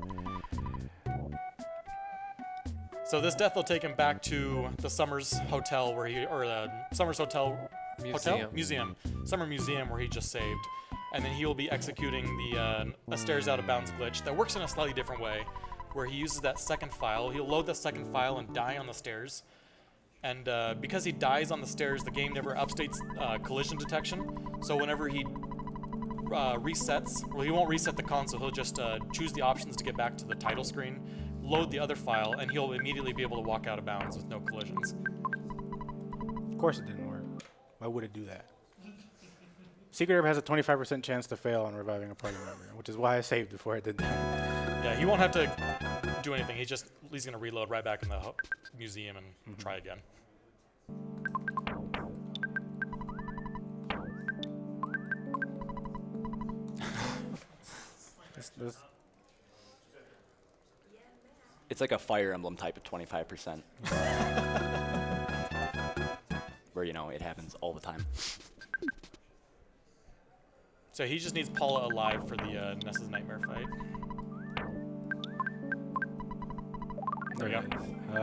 [SPEAKER 3] So this death will take him back to the Summers Hotel the Summers Hotel Museum, Summer Museum where he just saved, and then he will be executing a stairs out of bounds glitch that works in a slightly different way, where he uses that second file. He'll load that second file and die on the stairs, and because he dies on the stairs, the game never updates collision detection. So whenever he resets, well, he won't reset the console. He'll just choose the options to get back to the title screen, load the other file, and he'll immediately be able to walk out of bounds with no collisions.
[SPEAKER 2] Of course it didn't work. Why would it do that? Secret Herb has a 25% chance to fail on reviving a party member, which is why I saved before I did that.
[SPEAKER 3] Yeah, he won't have to do anything. He's going to reload right back in the museum and try again.
[SPEAKER 5] It's like a Fire Emblem type of 25%. Where, it happens all the time.
[SPEAKER 3] So he just needs Paula alive for the Ness's Nightmare fight. There we go.
[SPEAKER 2] I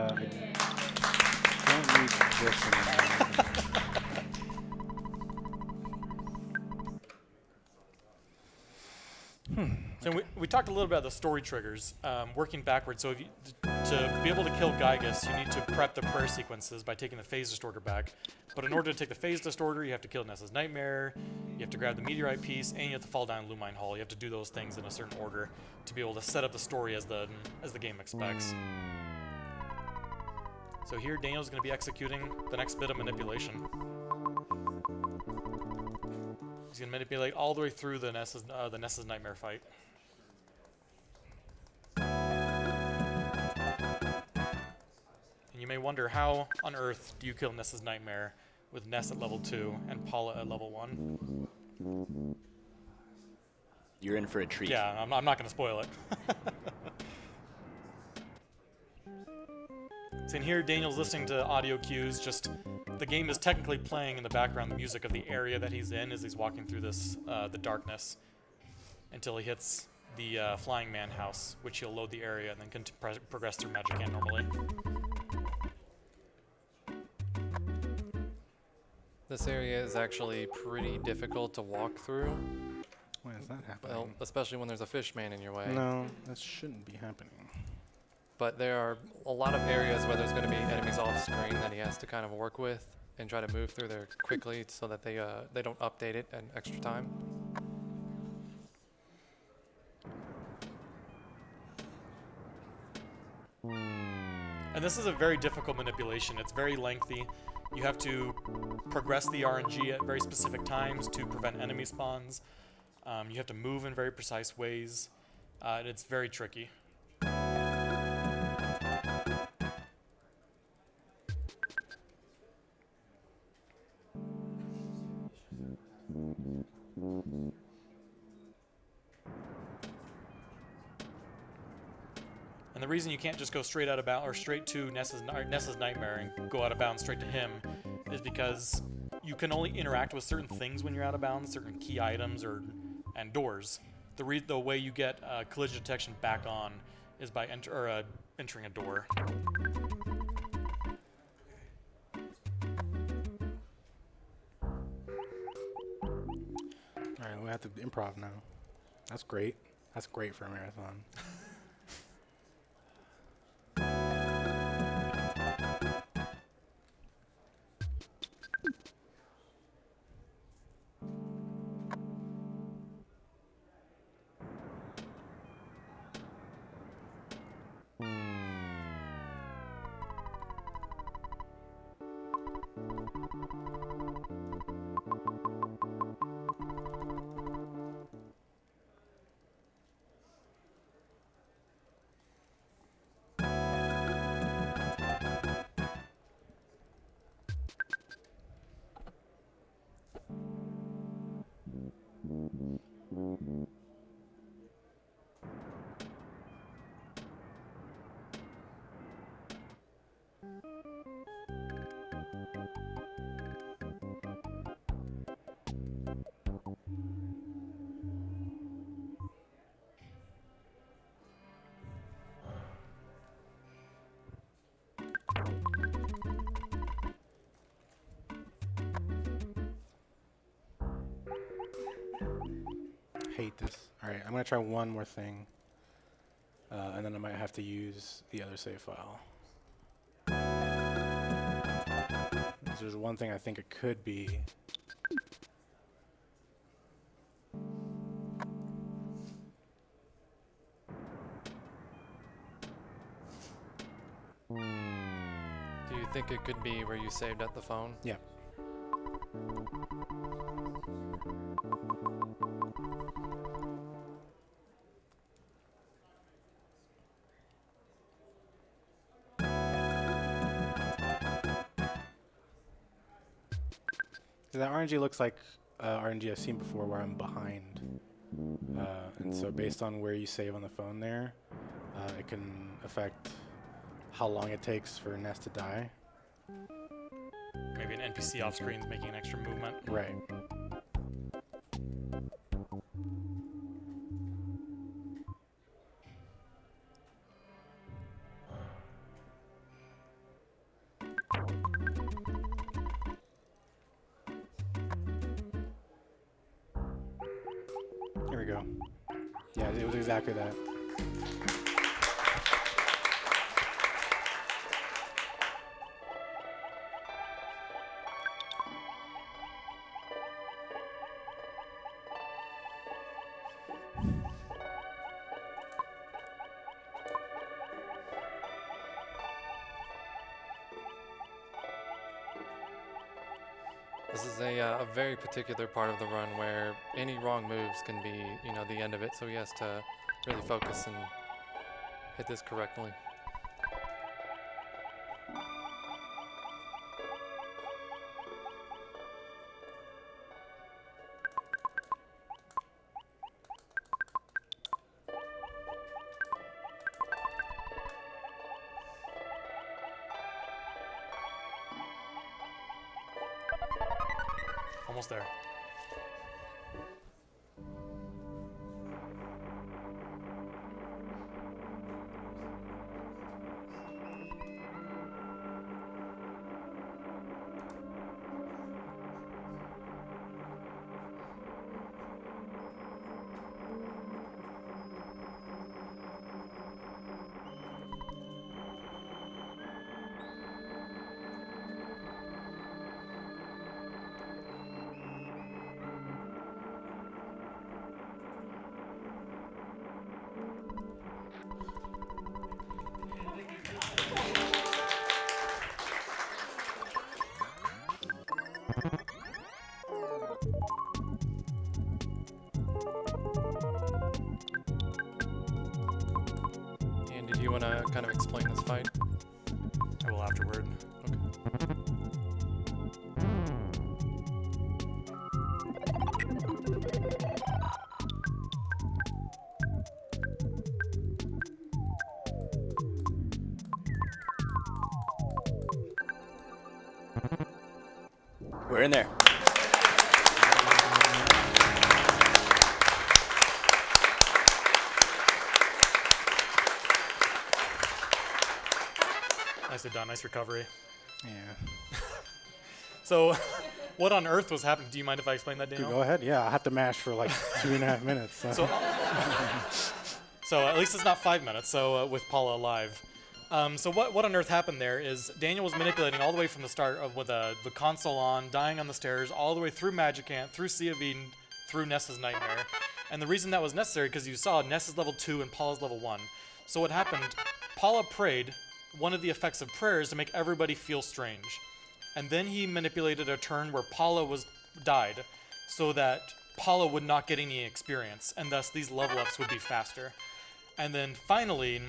[SPEAKER 2] don't need this anymore.
[SPEAKER 3] So we talked a little bit about the story triggers, working backwards. So to be able to kill Gygus, you need to prep the prayer sequences by taking the phase distorter back. But in order to take the phase distorter, you have to kill Ness's Nightmare, you have to grab the meteorite piece, and you have to fall down Lumine Hall. You have to do those things in a certain order to be able to set up the story as the game expects. So here, Daniel's going to be executing the next bit of manipulation. He's going to manipulate all the way through the Ness's Nightmare fight. And you may wonder, how on earth do you kill Ness's Nightmare with Ness at level 2 and Paula at level 1?
[SPEAKER 5] You're in for a treat.
[SPEAKER 3] Yeah, I'm not going to spoil it. So in here, Daniel's listening to audio cues. Just the game is technically playing in the background the music of the area that he's in as he's walking through this the darkness until he hits the Flying Man house, which he'll load the area and then progress through Magic Hand normally.
[SPEAKER 4] This area is actually pretty difficult to walk through.
[SPEAKER 2] Why is that happening?
[SPEAKER 4] Well, especially when there's a fish man in your way.
[SPEAKER 2] No, that shouldn't be happening.
[SPEAKER 4] But there are a lot of areas where there's going to be enemies off screen that he has to kind of work with and try to move through there quickly so that they don't update it in extra time.
[SPEAKER 3] And this is a very difficult manipulation. It's very lengthy. You have to progress the RNG at very specific times to prevent enemy spawns. You have to move in very precise ways. And it's very tricky. And the reason you can't just go straight out of bounds or straight to Ness's Nightmare and go out of bounds straight to him is because you can only interact with certain things when you're out of bounds, certain key items and doors. The way you get collision detection back on is by entering a door.
[SPEAKER 2] All right, we have to improv now. That's great. That's great for a marathon. Hate this. All right, I'm gonna try one more thing, and then I might have to use the other save file. There's one thing I think it could be.
[SPEAKER 4] Do you think it could be where you saved at the phone?
[SPEAKER 2] Yeah. That RNG looks like RNG I've seen before where I'm behind. And so based on where you save on the phone there, it can affect how long it takes for Ness to die.
[SPEAKER 3] Maybe an NPC off screen is making an extra movement.
[SPEAKER 2] Right. Here we go. Yeah, it was exactly that.
[SPEAKER 4] This is a very particular part of the run where any wrong moves can be, the end of it. So he has to really focus and hit this correctly.
[SPEAKER 3] Almost there.
[SPEAKER 4] And did you want to kind of explain this fight?
[SPEAKER 3] I will afterward.
[SPEAKER 4] Okay.
[SPEAKER 5] We're in there.
[SPEAKER 3] Nicely done. Nice recovery.
[SPEAKER 2] Yeah.
[SPEAKER 3] So, what on earth was happening? Do you mind if I explain that,
[SPEAKER 2] Dude,
[SPEAKER 3] Daniel?
[SPEAKER 2] go ahead. Yeah, I have to mash for like 2.5 minutes.
[SPEAKER 3] So at least it's not 5 minutes. So with Paula alive. So what on earth happened there is Daniel was manipulating all the way from the start of with the console on, dying on the stairs, all the way through Magic Ant, through Sea of Eden, through Ness's Nightmare. And the reason that was necessary because you saw Ness is level 2 and Paula's level 1. So what happened? Paula prayed. One of the effects of prayer is to make everybody feel strange. And then he manipulated a turn where Paula died so that Paula would not get any experience, and thus these level ups would be faster. And then finally,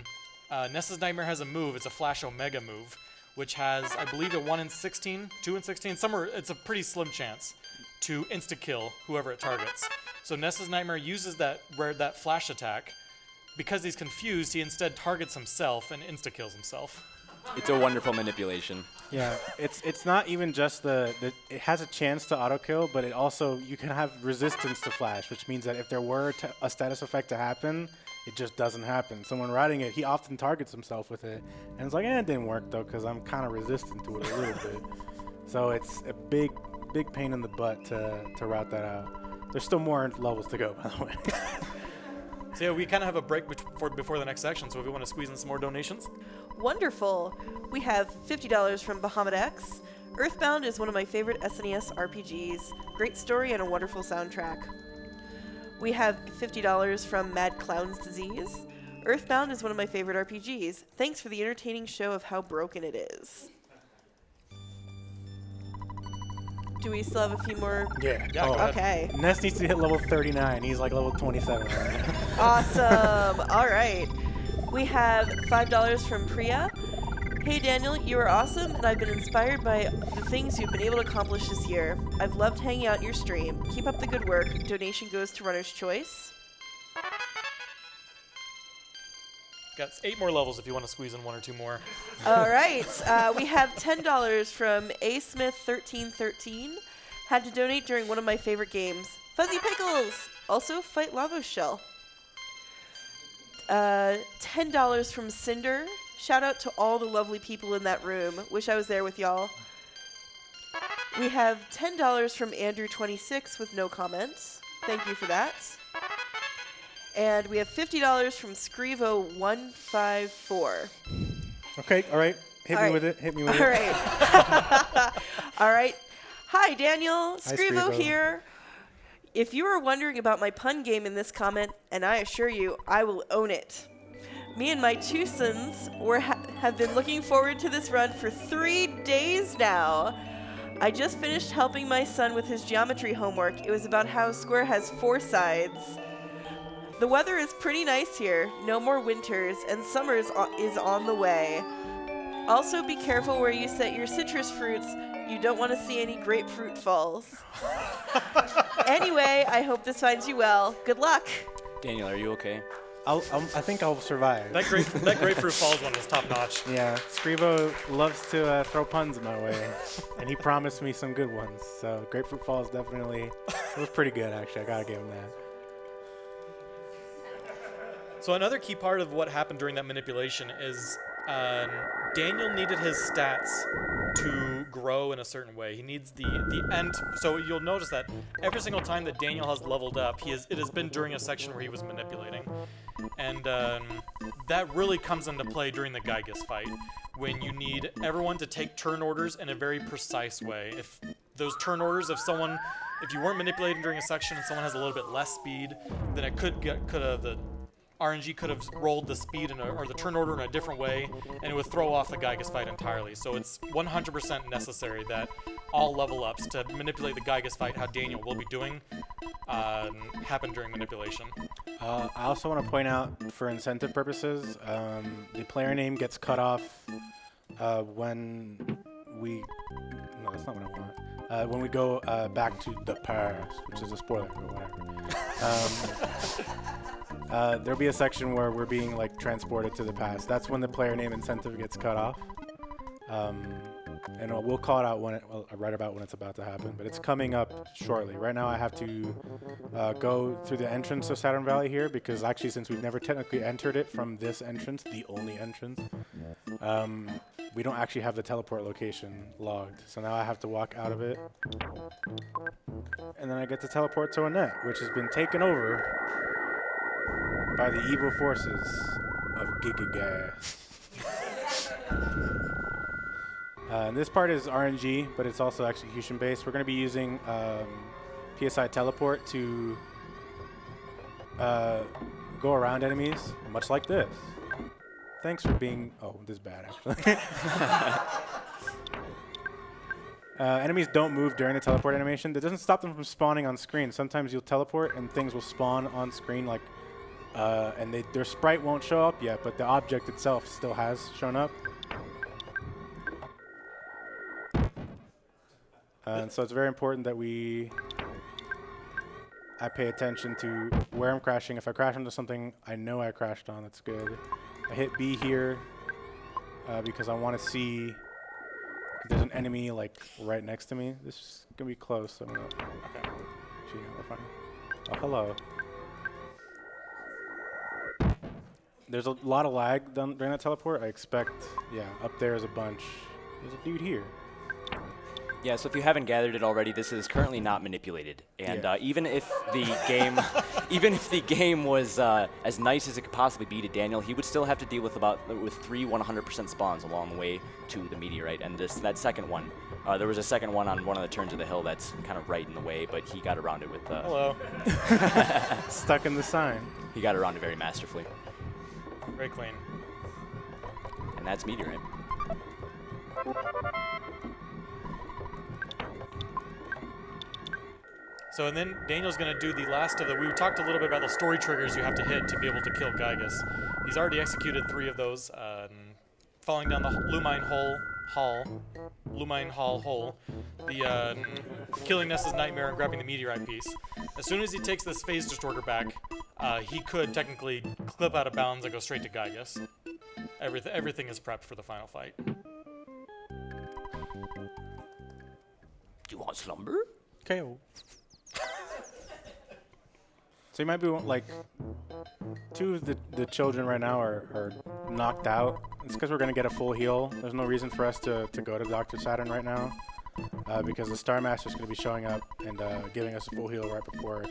[SPEAKER 3] Ness's Nightmare has a move. It's a Flash Omega move, which has, I believe, a 1 in 16, 2 in 16, somewhere. It's a pretty slim chance to insta-kill whoever it targets. So Ness's Nightmare uses that flash attack. Because he's confused, he instead targets himself and insta-kills himself.
[SPEAKER 5] It's a wonderful manipulation.
[SPEAKER 2] Yeah, it's not even just it has a chance to auto kill, but it also, you can have resistance to flash, which means that if there were a status effect to happen, it just doesn't happen. Someone riding it, he often targets himself with it, and it's like, it didn't work though, because I'm kind of resistant to it a little bit. So it's a big pain in the butt to route that out. There's still more levels to go, by the way.
[SPEAKER 3] So yeah, we kind of have a break before the next section, so if we want to squeeze in some more donations.
[SPEAKER 1] Wonderful. We have $50 from Bahamut X. EarthBound is one of my favorite SNES RPGs. Great story and a wonderful soundtrack. We have $50 from Mad Clown's Disease. EarthBound is one of my favorite RPGs. Thanks for the entertaining show of how broken it is. Do we still have a few more?
[SPEAKER 2] Yeah.
[SPEAKER 3] Yeah, go ahead.
[SPEAKER 1] Okay.
[SPEAKER 2] Ness needs to hit level 39. He's like level 27 right now.
[SPEAKER 1] Awesome. All right. We have $5 from Priya. Hey Daniel, you are awesome, and I've been inspired by the things you've been able to accomplish this year. I've loved hanging out in your stream. Keep up the good work. Donation goes to Runner's Choice.
[SPEAKER 3] Got 8 more levels if you want to squeeze in 1 or 2 more.
[SPEAKER 1] All right. We have $10 from A Smith 1313. Had to donate during one of my favorite games, Fuzzy Pickles. Also, Fight Lava Shell. $10 from Cinder. Shout out to all the lovely people in that room. Wish I was there with y'all. We have $10 from Andrew26 with no comments. Thank you for that. And we have $50 from Scrivo154.
[SPEAKER 2] Okay, all right. Hit
[SPEAKER 1] All
[SPEAKER 2] me
[SPEAKER 1] right.
[SPEAKER 2] with it. Hit me with
[SPEAKER 1] All
[SPEAKER 2] it.
[SPEAKER 1] right. All right. Hi, Daniel.
[SPEAKER 2] Hi,
[SPEAKER 1] Scrivo
[SPEAKER 2] Scrivo.
[SPEAKER 1] here. If you are wondering about my pun game in this comment, and I assure you, I will own it. Me and my 2 sons have been looking forward to this run for 3 days now. I just finished helping my son with his geometry homework. It was about how a square has 4 sides. The weather is pretty nice here. No more winters, and summer is on the way. Also, be careful where you set your citrus fruits. You don't want to see any grapefruit falls. Anyway, I hope this finds you well. Good luck.
[SPEAKER 5] Daniel, are you okay?
[SPEAKER 2] I think I'll survive.
[SPEAKER 3] That Grapefruit Falls one was top notch.
[SPEAKER 2] Yeah, Scrivo loves to throw puns my way, and he promised me some good ones. So Grapefruit Falls definitely, it was pretty good actually. I gotta give him that.
[SPEAKER 3] So another key part of what happened during that manipulation is Daniel needed his stats to grow in a certain way. He needs the end. So you'll notice that every single time that Daniel has leveled up, it has been during a section where he was manipulating. And that really comes into play during the Gygas fight, when you need everyone to take turn orders in a very precise way. If those turn orders, if you weren't manipulating during a section and someone has a little bit less speed, then it the RNG could have rolled the speed or the turn order in a different way, and it would throw off the Gygas fight entirely. So it's 100% necessary that all level ups to manipulate the Gygas fight, how Daniel will be doing, happen during manipulation.
[SPEAKER 2] I also want to point out, for incentive purposes, the player name gets cut off when we. No, that's not what I want. When we go back to the past, which is a spoiler or whatever. There'll be a section where we're being like transported to the past. That's when the player name incentive gets cut off. And we'll call it out right about when it's about to happen, but it's coming up shortly. Right now I have to go through the entrance of Saturn Valley here, because actually, since we've never technically entered it from this entrance, the only entrance, we don't actually have the teleport location logged. So now I have to walk out of it, and then I get to teleport to Annette, which has been taken over by the evil forces of Gigagas. And this part is RNG, but it's also execution based. We're going to be using PSI teleport to go around enemies, much like this. Thanks for being... Oh, this is bad, actually. Enemies don't move during the teleport animation. That doesn't stop them from spawning on screen. Sometimes you'll teleport and things will spawn on screen, like, and their sprite won't show up yet, but the object itself still has shown up. And so it's very important that I pay attention to where I'm crashing. If I crash into something I know I crashed on, that's good. I hit B here because I want to see if there's an enemy like right next to me. This is gonna be close. So I'm gonna, okay. Actually, yeah, we're fine. Oh, hello. There's a lot of lag during that teleport. I expect, yeah, up there is a bunch. There's a dude here.
[SPEAKER 5] Yeah, so if you haven't gathered it already, this is currently not manipulated, and even if the game was as nice as it could possibly be to Daniel, he would still have to deal with three 100% spawns along the way to the meteorite. And that second one, there was a second one on one of the turns of the hill that's kind of right in the way, but he got around it with
[SPEAKER 3] hello.
[SPEAKER 2] Stuck in the sign.
[SPEAKER 5] He got around it very masterfully.
[SPEAKER 3] Very clean.
[SPEAKER 5] And that's meteorite.
[SPEAKER 3] So, and then Daniel's going to do the last of we talked a little bit about the story triggers you have to hit to be able to kill Gygas. He's already executed 3 of those, falling down the Lumine Hall hole, the killing Nessa's Nightmare and grabbing the meteorite piece. As soon as he takes this phase distorter back, he could technically clip out of bounds and go straight to Gygas. Everything is prepped for the final fight.
[SPEAKER 5] Do you want slumber?
[SPEAKER 2] KO. So you might be like 2 of the children right now are knocked out. It's because we're going to get a full heal. There's no reason for us to go to Dr. Saturn right now because the Star Master's going to be showing up and giving us a full heal right before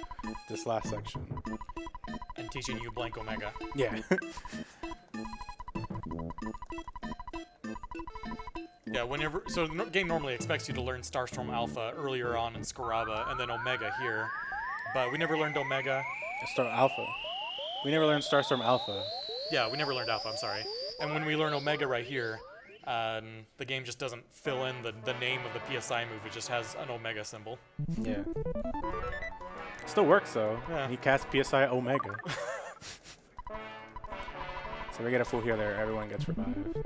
[SPEAKER 2] this last section.
[SPEAKER 3] And teaching you Blank Omega.
[SPEAKER 2] Yeah.
[SPEAKER 3] Yeah, so the game normally expects you to learn Starstorm Alpha earlier on in Scaraba and then Omega here. But we never learned Omega.
[SPEAKER 2] Star Alpha. We never learned Starstorm Alpha.
[SPEAKER 3] Yeah, we never learned Alpha, I'm sorry. And when we learn Omega right here, the game just doesn't fill in the name of the PSI move. It just has an Omega symbol.
[SPEAKER 2] Yeah. Still works, though.
[SPEAKER 3] Yeah.
[SPEAKER 2] He casts PSI Omega. So we get a full heal there. Everyone gets revived.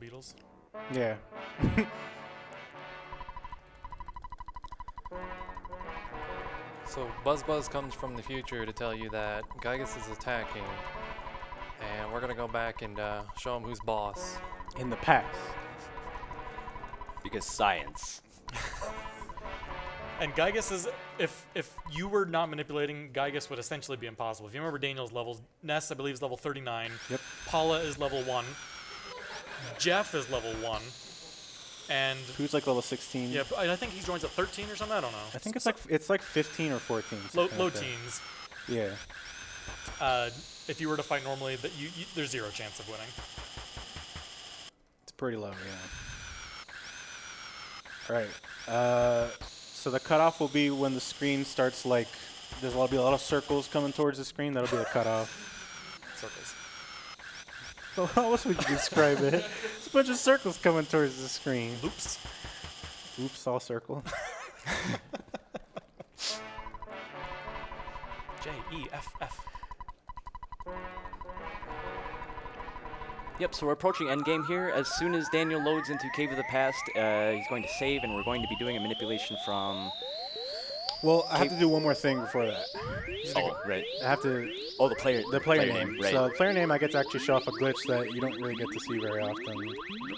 [SPEAKER 3] Beatles.
[SPEAKER 2] Yeah.
[SPEAKER 4] So Buzz comes from the future to tell you that Gygas is attacking, and we're gonna go back and show him who's boss.
[SPEAKER 2] In the past.
[SPEAKER 5] Because science.
[SPEAKER 3] And Gygas is, if you were not manipulating, Gygas would essentially be impossible. If you remember Daniel's levels, Ness, I believe, is level 39.
[SPEAKER 2] Yep.
[SPEAKER 3] Paula is level 1. Jeff is level 1. And
[SPEAKER 2] Who's like level 16?
[SPEAKER 3] yeah, I think he joins at 13 or something. I don't know.
[SPEAKER 2] I think it's like 15 or 14.
[SPEAKER 3] Low
[SPEAKER 2] something like that.
[SPEAKER 3] teens.
[SPEAKER 2] Yeah.
[SPEAKER 3] If you were to fight normally, that there's zero chance of winning.
[SPEAKER 2] It's pretty low, yeah. All right. So the cutoff will be when the screen starts, like, there'll be a lot of circles coming towards the screen. That'll be the cutoff.
[SPEAKER 3] Circles.
[SPEAKER 2] Well, how else would you describe it? It's a bunch of circles coming towards the screen.
[SPEAKER 3] Loops.
[SPEAKER 2] Oops, all circle.
[SPEAKER 3] J, E, F, F.
[SPEAKER 5] Yep, so we're approaching endgame here. As soon as Daniel loads into Cave of the Past, he's going to save, and we're going to be doing a manipulation from...
[SPEAKER 2] Well, I have to do one more thing before that.
[SPEAKER 5] Oh, right.
[SPEAKER 2] I have to...
[SPEAKER 5] Oh, the player
[SPEAKER 2] name.
[SPEAKER 5] Right.
[SPEAKER 2] So the player name, I get to actually show off a glitch that you don't really get to see very often.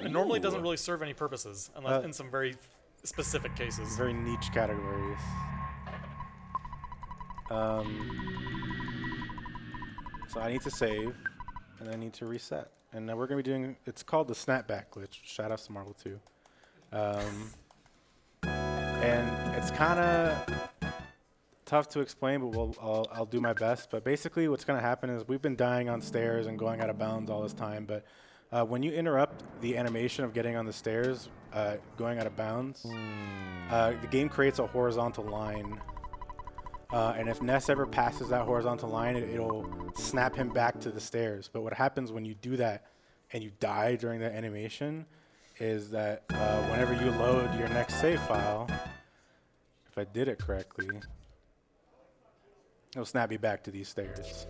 [SPEAKER 3] It normally doesn't really serve any purposes, unless in some very specific cases.
[SPEAKER 2] Very niche categories. So I need to save, and I need to reset. And we're going to be doing, it's called the snapback glitch. Shout out to Marvel 2. And it's kind of tough to explain, but I'll do my best. But basically what's going to happen is we've been dying on stairs and going out of bounds all this time. But when you interrupt the animation of getting on the stairs, going out of bounds, the game creates a horizontal line. And if Ness ever passes that horizontal line, it'll snap him back to the stairs. But what happens when you do that and you die during the animation is that whenever you load your next save file, if I did it correctly, it'll snap me back to these stairs.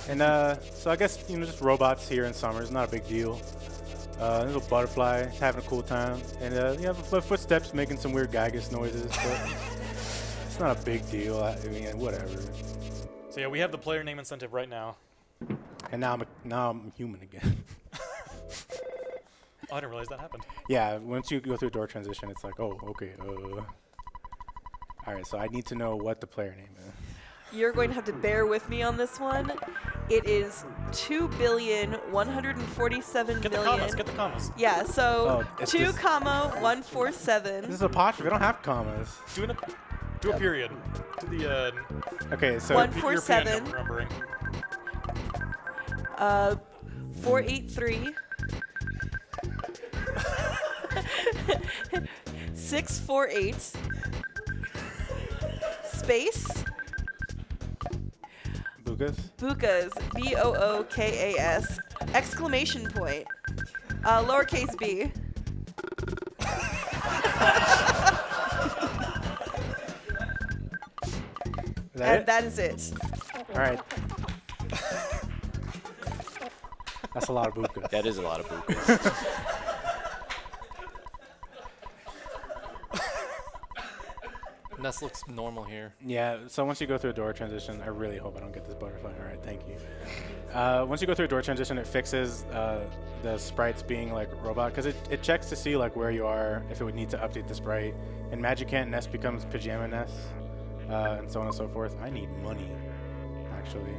[SPEAKER 2] And so I guess, just robots here in summer is not a big deal. Little butterfly having a cool time. And footsteps making some weird Gygas noises. But it's not a big deal. I mean, whatever.
[SPEAKER 3] So yeah, we have the player name incentive right now.
[SPEAKER 2] And now I'm human again.
[SPEAKER 3] Oh, I didn't realize that happened.
[SPEAKER 2] Yeah, once you go through a door transition, it's like, oh, okay. All right, so I need to know what the player name is.
[SPEAKER 1] You're going to have to bear with me on this one. It is 2,147,000,000.
[SPEAKER 3] Get the commas. Get the commas.
[SPEAKER 1] Yeah, so
[SPEAKER 2] it's
[SPEAKER 1] 2,147.
[SPEAKER 2] This is apostrophe. I don't have commas.
[SPEAKER 3] Do a period. Do the
[SPEAKER 2] Okay, so
[SPEAKER 1] 147.
[SPEAKER 3] European numbering.
[SPEAKER 1] 483. 648. Space.
[SPEAKER 2] Bukas.
[SPEAKER 1] Bookas. BOOKAS. Exclamation point. Lowercase b. And that is it.
[SPEAKER 2] All right. That's a lot of bukas.
[SPEAKER 5] That is a lot of bukas.
[SPEAKER 4] Ness looks normal here.
[SPEAKER 2] Yeah, so once you go through a door transition, I really hope I don't get this butterfly. All right, thank you. Once you go through a door transition, it fixes the sprites being like robot, because it checks to see like where you are, if it would need to update the sprite. In Magicant, Ness becomes Pajama Ness, and so on and so forth. I need money, actually.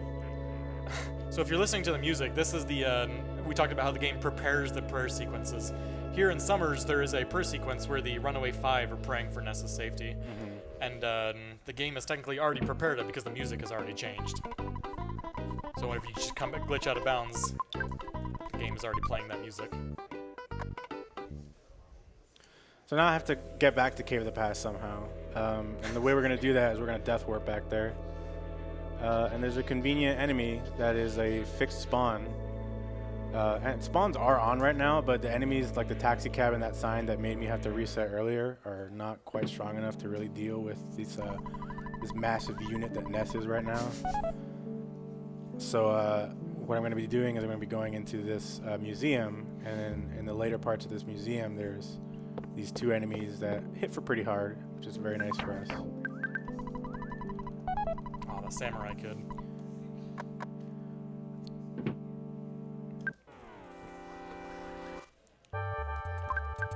[SPEAKER 3] So if you're listening to the music, this is the, we talked about how the game prepares the prayer sequences. Here in Summers, there is a prayer sequence where the Runaway Five are praying for Ness's safety.
[SPEAKER 2] Mm-hmm.
[SPEAKER 3] And the game has technically already prepared it because the music has already changed. So whenever you just come glitch out of bounds, the game is already playing that music.
[SPEAKER 2] So now I have to get back to Cave of the Past somehow. And the way we're going to do that is we're going to death warp back there. And there's a convenient enemy that is a fixed spawn. And spawns are on right now, but the enemies, like the taxi cab and that sign that made me have to reset earlier, are not quite strong enough to really deal with this massive unit that Ness is right now. So what I'm going to be doing is I'm going to be going into this museum, and then in the later parts of this museum, there's these 2 enemies that hit for pretty hard, which is very nice for us.
[SPEAKER 3] Oh, the samurai kid.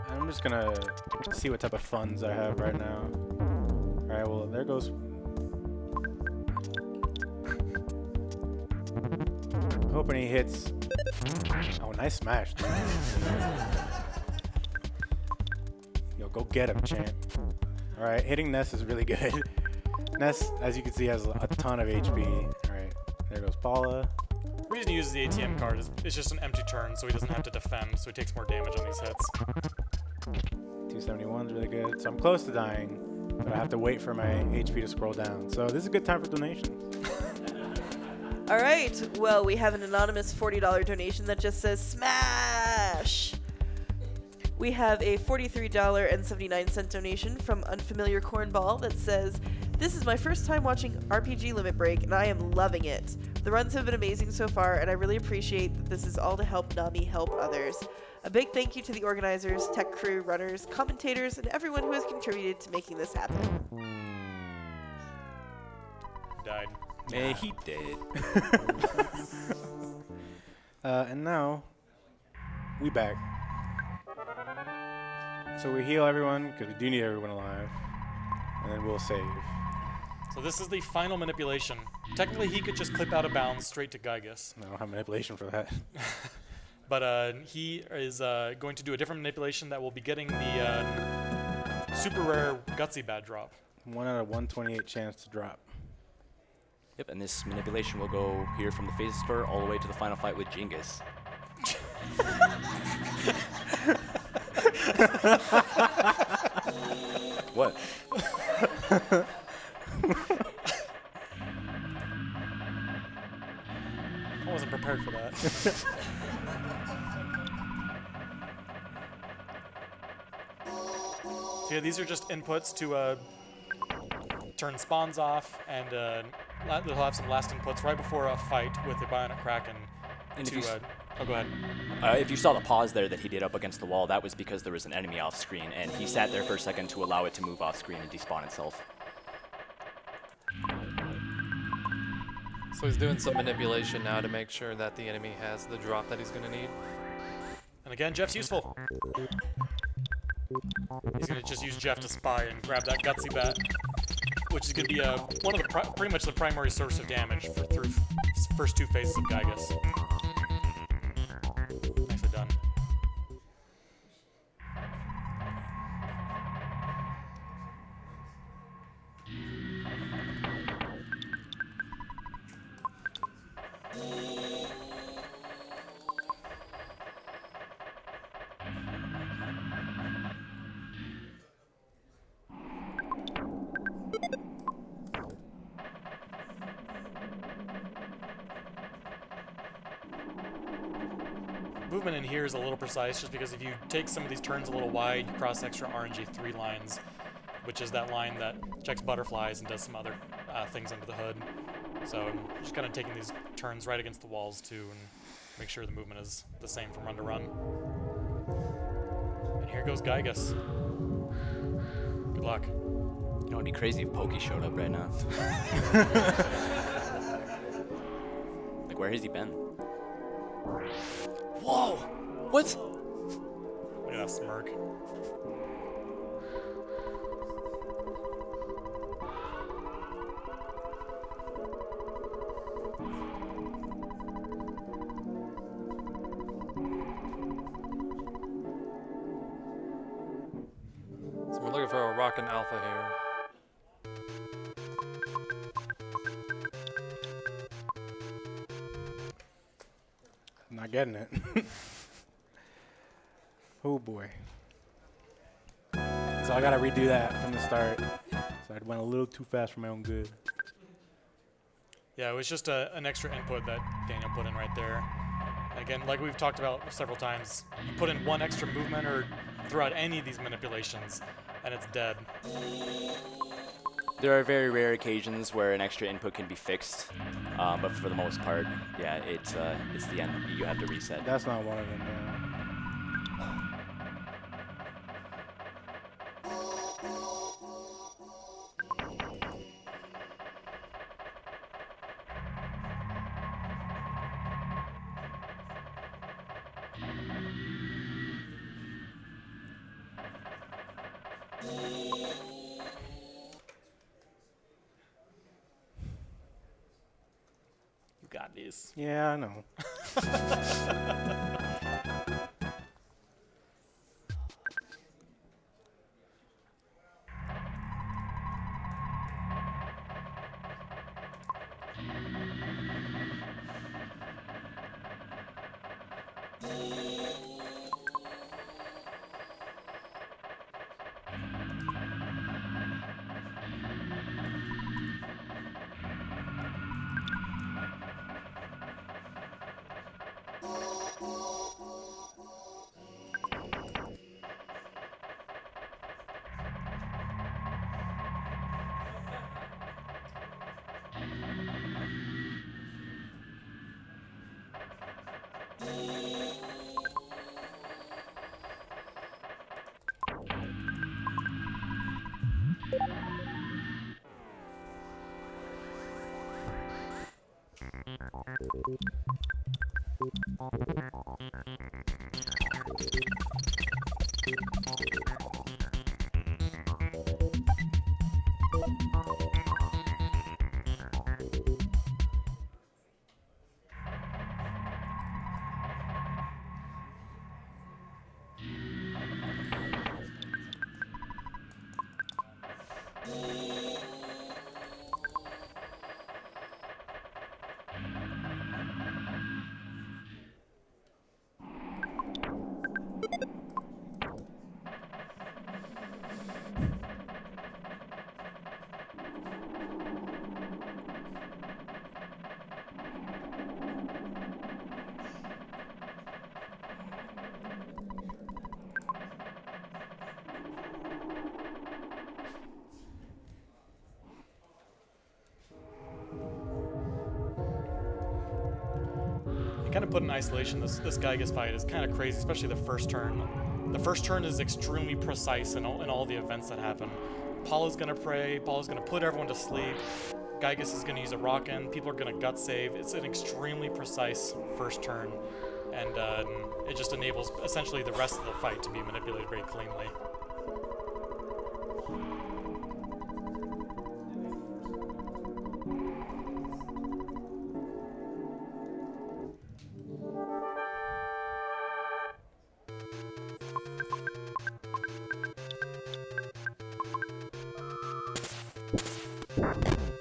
[SPEAKER 2] I'm just going to see what type of funds I have right now. All right, well, there goes... Hoping he hits... Oh, nice smash, dude. Yo, go get him, champ. All right, hitting Ness is really good. Ness, as you can see, has a ton of HP. All right, there goes Paula.
[SPEAKER 3] The reason he uses the ATM card is it's just an empty turn, so he doesn't have to defend, so he takes more damage on these hits.
[SPEAKER 2] 271 is really good. So I'm close to dying, but I have to wait for my HP to scroll down. So this is a good time for donations.
[SPEAKER 1] All right. Well, we have an anonymous $40 donation that just says smash. We have a $43.79 donation from Unfamiliar Cornball that says, this is my first time watching RPG Limit Break, and I am loving it. The runs have been amazing so far, and I really appreciate that this is all to help Nami help others. A big thank you to the organizers, tech crew, runners, commentators, and everyone who has contributed to making this happen.
[SPEAKER 3] Died.
[SPEAKER 5] Yeah, he did.
[SPEAKER 2] And now, we back. So we heal everyone, because we do need everyone alive. And then we'll save.
[SPEAKER 3] So this is the final manipulation. Technically, he could just clip out of bounds straight to Gygus.
[SPEAKER 2] I don't have manipulation for that.
[SPEAKER 3] But he is going to do a different manipulation that will be getting the super rare Gutsy Bat drop.
[SPEAKER 2] 1 out of 128 chance to drop.
[SPEAKER 5] Yep, and this manipulation will go here from the Phases Store all the way to the final fight with Genghis. What?
[SPEAKER 3] I wasn't prepared for that. So yeah, these are just inputs to turn spawns off, and they'll have some last inputs right before a fight with the Bionic Kraken.
[SPEAKER 5] And
[SPEAKER 3] To, oh, go ahead.
[SPEAKER 5] If you saw the pause there that he did up against the wall, that was because there was an enemy off screen, and he sat there for a second to allow it to move off screen and despawn itself.
[SPEAKER 4] So he's doing some manipulation now to make sure that the enemy has the drop that he's going to need.
[SPEAKER 3] And again, Jeff's useful. He's going to just use Jeff to spy and grab that Gutsy Bat, which is going to be one of the pretty much the primary source of damage through first 2 phases of Gygus. Nicely done. Movement in here is a little precise just because if you take some of these turns a little wide, you cross extra RNG3 lines, which is that line that checks butterflies and does some other things under the hood. So I'm just kind of taking these turns right against the walls too and make sure the movement is the same from run to run. And here goes Gygus. Good luck.
[SPEAKER 5] You know, it'd be crazy if Pokey showed up right now. Like, where has he been? Whoa! What?
[SPEAKER 3] Look at that smirk.
[SPEAKER 4] So we're looking for a Rockin' Alpha here.
[SPEAKER 2] Not getting it. Oh boy. So I gotta redo that from the start. So I went a little too fast for my own good.
[SPEAKER 3] Yeah, it was just an extra input that Daniel put in right there. And again, like we've talked about several times, you put in one extra movement or throughout any of these manipulations, and it's dead.
[SPEAKER 5] There are very rare occasions where an extra input can be fixed, but for the most part, yeah, it's the end. You have to reset.
[SPEAKER 2] That's not one of them.
[SPEAKER 3] You got these.
[SPEAKER 2] Yeah, I know.
[SPEAKER 3] Kind of put in isolation, this Gygas fight is kind of crazy, especially the first turn. The first turn is extremely precise in all the events that happen. Paula's gonna pray, Paula's gonna put everyone to sleep, Gygas is gonna use a rock-in, people are gonna gut save. It's an extremely precise first turn, and it just enables essentially the rest of the fight to be manipulated very cleanly.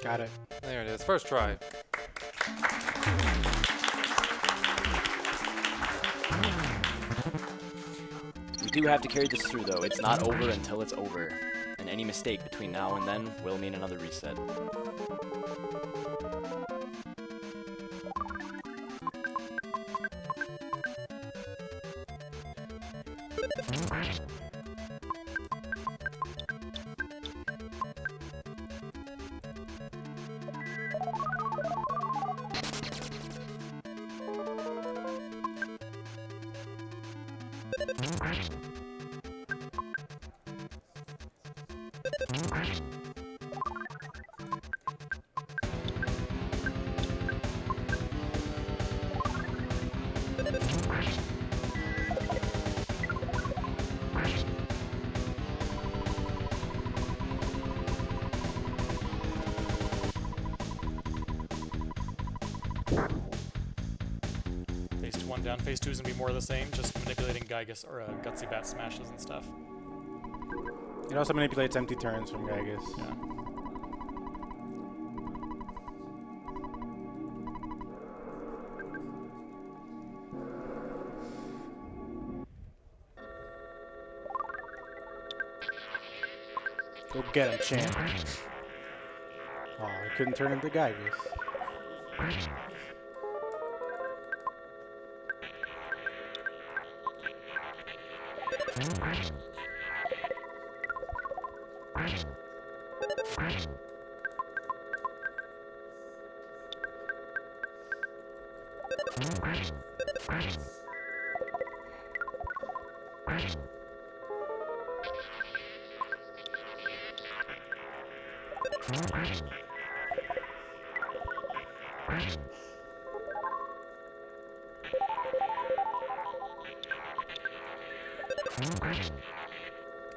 [SPEAKER 2] Got it.
[SPEAKER 4] There it is. First try.
[SPEAKER 5] We do have to carry this through, though. It's not over until it's over. And any mistake between now and then will mean another reset.
[SPEAKER 3] Phase 2 1 down. Phase 2 is going to be more of the same, just manipulating Gygas or Gutsy Bat smashes and stuff.
[SPEAKER 2] It also manipulates empty turns from Gygas.
[SPEAKER 3] Yeah.
[SPEAKER 2] Go get him, champ. Oh, I couldn't turn into Gygas.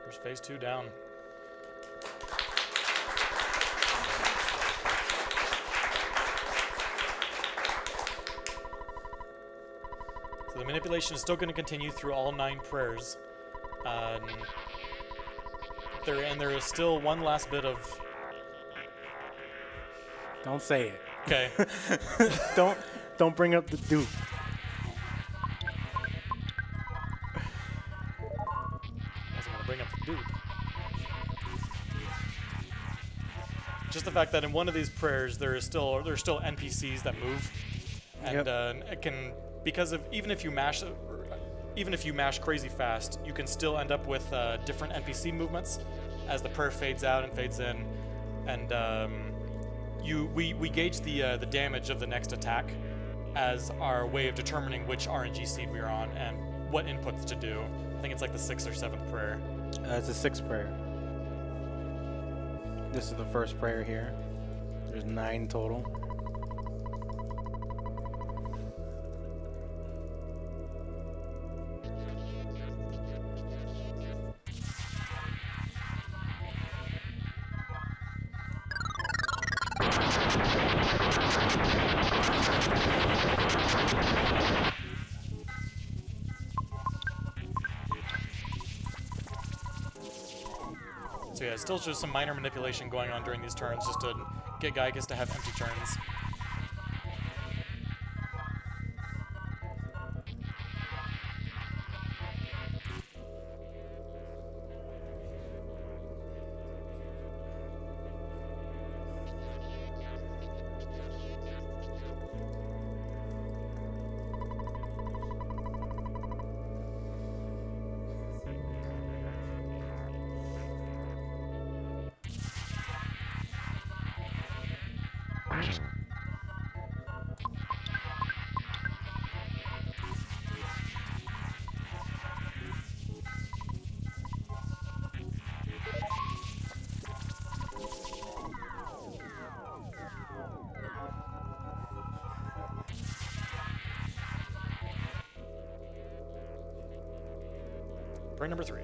[SPEAKER 3] There's phase 2 down. So the manipulation is still going to continue through all 9 prayers. There is still one last bit of...
[SPEAKER 2] Don't say it.
[SPEAKER 3] Okay.
[SPEAKER 2] Don't bring up the dupe.
[SPEAKER 3] I wasn't going to bring up the dupe. Just the fact that in one of these prayers there's still NPCs that move, and it can, because of even if you mash crazy fast, you can still end up with different NPC movements as the prayer fades out and fades in, and we gauge the damage of the next attack as our way of determining which RNG seed we are on and what inputs to do. I think it's like the 6th or 7th prayer.
[SPEAKER 2] It's the 6th prayer. This is the first prayer here. There's 9 total.
[SPEAKER 3] So yeah, still just some minor manipulation going on during these turns just to get Gygas to have empty turns. Prayer number 3.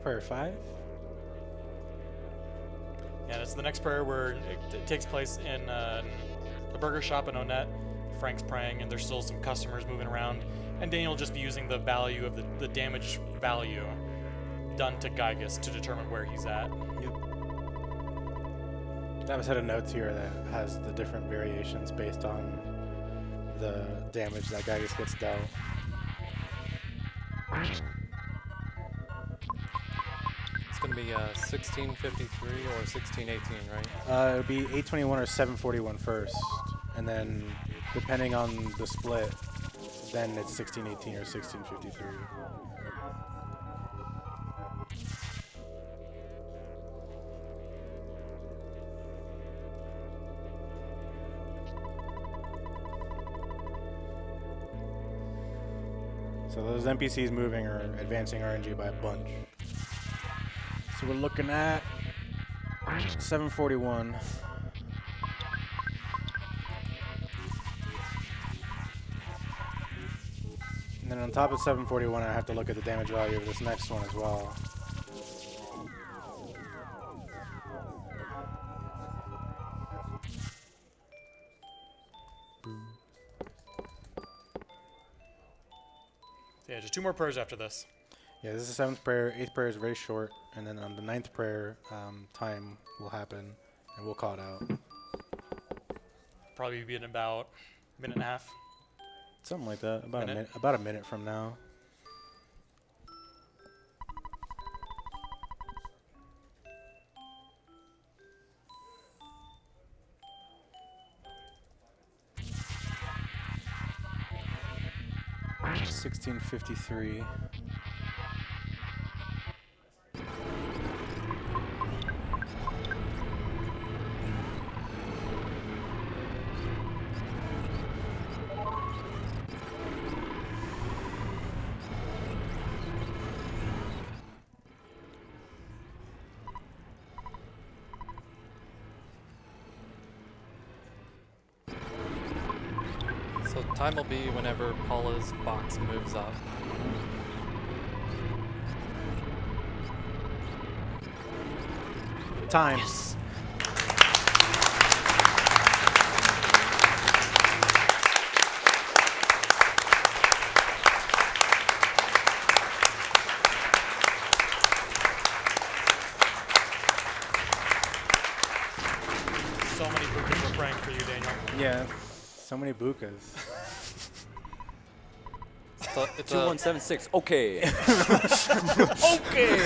[SPEAKER 2] Prayer 5.
[SPEAKER 3] Yeah, that's the next prayer where it takes place in the burger shop in Onett. Frank's praying, and there's still some customers moving around, and Daniel will just be using the value of the damage value done to Gygas to determine where he's at.
[SPEAKER 2] Yep. I have a set of notes here that has the different variations based on the damage that Gygas gets dealt.
[SPEAKER 4] It's going to to be 1653 or 1618, right?
[SPEAKER 2] It would be 821 or 741 first, and then depending on the split, then it's 1618 or 1653. So those NPCs moving are advancing RNG by a bunch. So we're looking at 741. And then on top of 741, I have to look at the damage value of this next one as well.
[SPEAKER 3] Yeah, just 2 more prayers after this.
[SPEAKER 2] Yeah, this is the 7th prayer. 8th prayer is very short. And then on the 9th prayer, time will happen, and we'll call it out.
[SPEAKER 3] Probably be in about a minute and a half.
[SPEAKER 2] Something like that. About a minute from now. $16.53.
[SPEAKER 4] So time will be whenever Paula's box moves up.
[SPEAKER 2] Time.
[SPEAKER 5] Yes.
[SPEAKER 3] So many bukas were praying for you, Daniel.
[SPEAKER 2] Yeah. So many bukas.
[SPEAKER 4] It's
[SPEAKER 5] 2176. Okay.
[SPEAKER 2] Okay.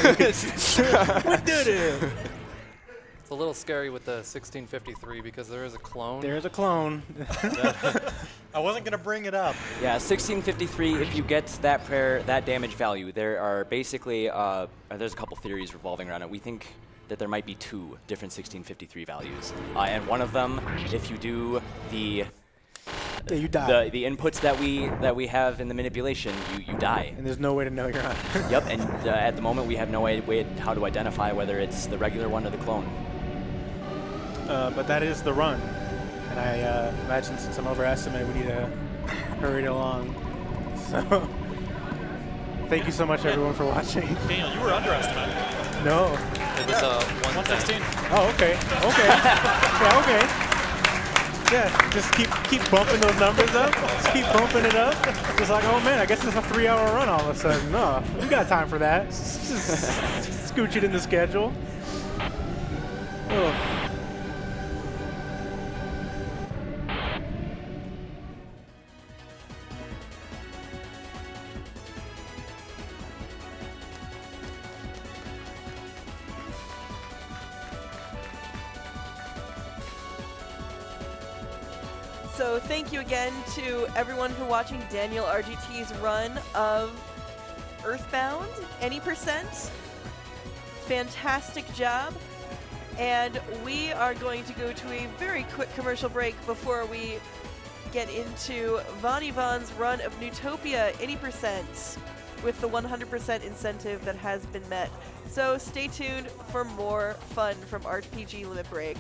[SPEAKER 2] We did it.
[SPEAKER 4] It's a little scary with the 1653 because there is a clone.
[SPEAKER 2] There's a clone.
[SPEAKER 3] I wasn't going to bring it up.
[SPEAKER 5] Yeah, 1653, if you get that prayer, that damage value, there are basically, there's a couple theories revolving around it. We think that there might be 2 different 1653 values. And one of them, if you do the
[SPEAKER 2] Yeah, you die.
[SPEAKER 5] the inputs that we have in the manipulation, you die.
[SPEAKER 2] And there's no way to know you're on.
[SPEAKER 5] Yep, and at the moment we have no way how to identify whether it's the regular one or the clone.
[SPEAKER 2] But that is the run. And I imagine since I'm overestimated, we need to hurry it along. So, thank you so much, everyone, for watching.
[SPEAKER 3] Daniel, you were underestimated.
[SPEAKER 2] No.
[SPEAKER 4] It was
[SPEAKER 3] 116.
[SPEAKER 2] Oh, okay. Okay. Yeah, okay. Yeah, just keep bumping those numbers up. Just keep bumping it up. Just like, oh man, I guess it's a 3-hour run all of a sudden. No, we got time for that. Just scooch it in the schedule. Oh.
[SPEAKER 1] So thank you again to everyone for watching DanielRGT's run of EarthBound. Any percent. Fantastic job. And we are going to go to a very quick commercial break before we get into Von Yvonne's run of Newtopia 80% with the 100% incentive that has been met. So stay tuned for more fun from RPG Limit Break.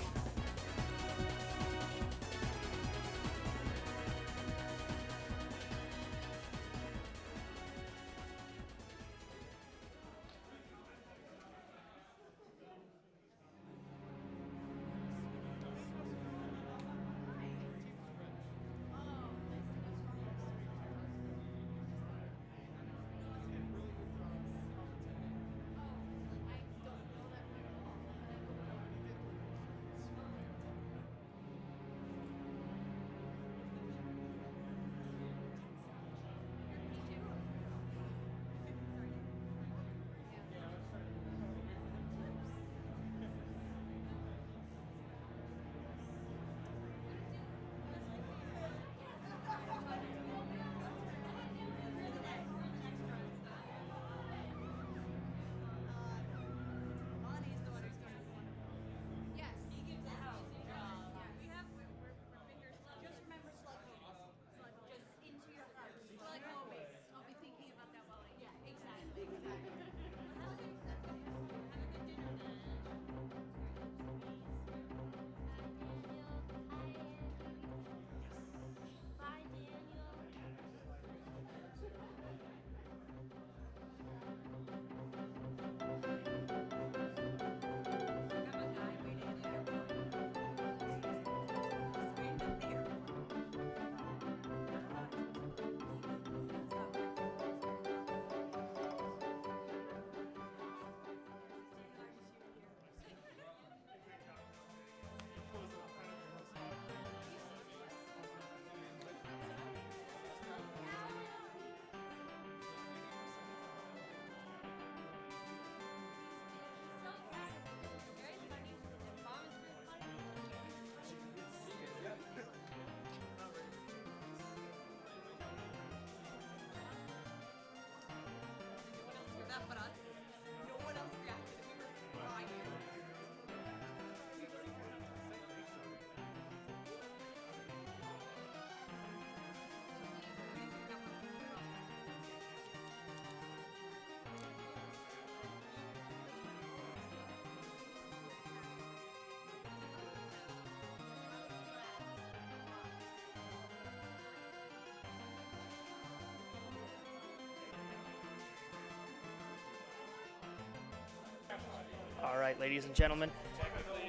[SPEAKER 6] All right, ladies and gentlemen,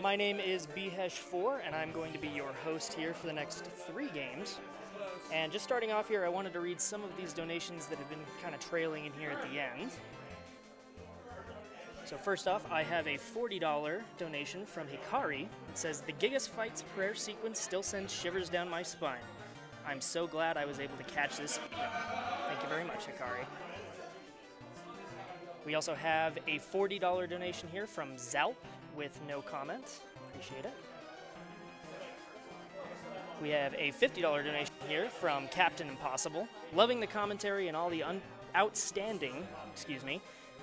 [SPEAKER 6] my name is Bhesh4, and I'm going to be your host here for the next 3 games. And just starting off here, I wanted to read some of these donations that have been kind of trailing in here at the end. So first off, I have a $40 donation from Hikari. It says, "The Gigas Fights prayer sequence still sends shivers down my spine. I'm so glad I was able to catch this speedrun." Thank you very much, Hikari. We also have a $40 donation here from Zalp with no comment. Appreciate it. We have a $50 donation here from Captain Impossible. "Loving the commentary and all the outstanding,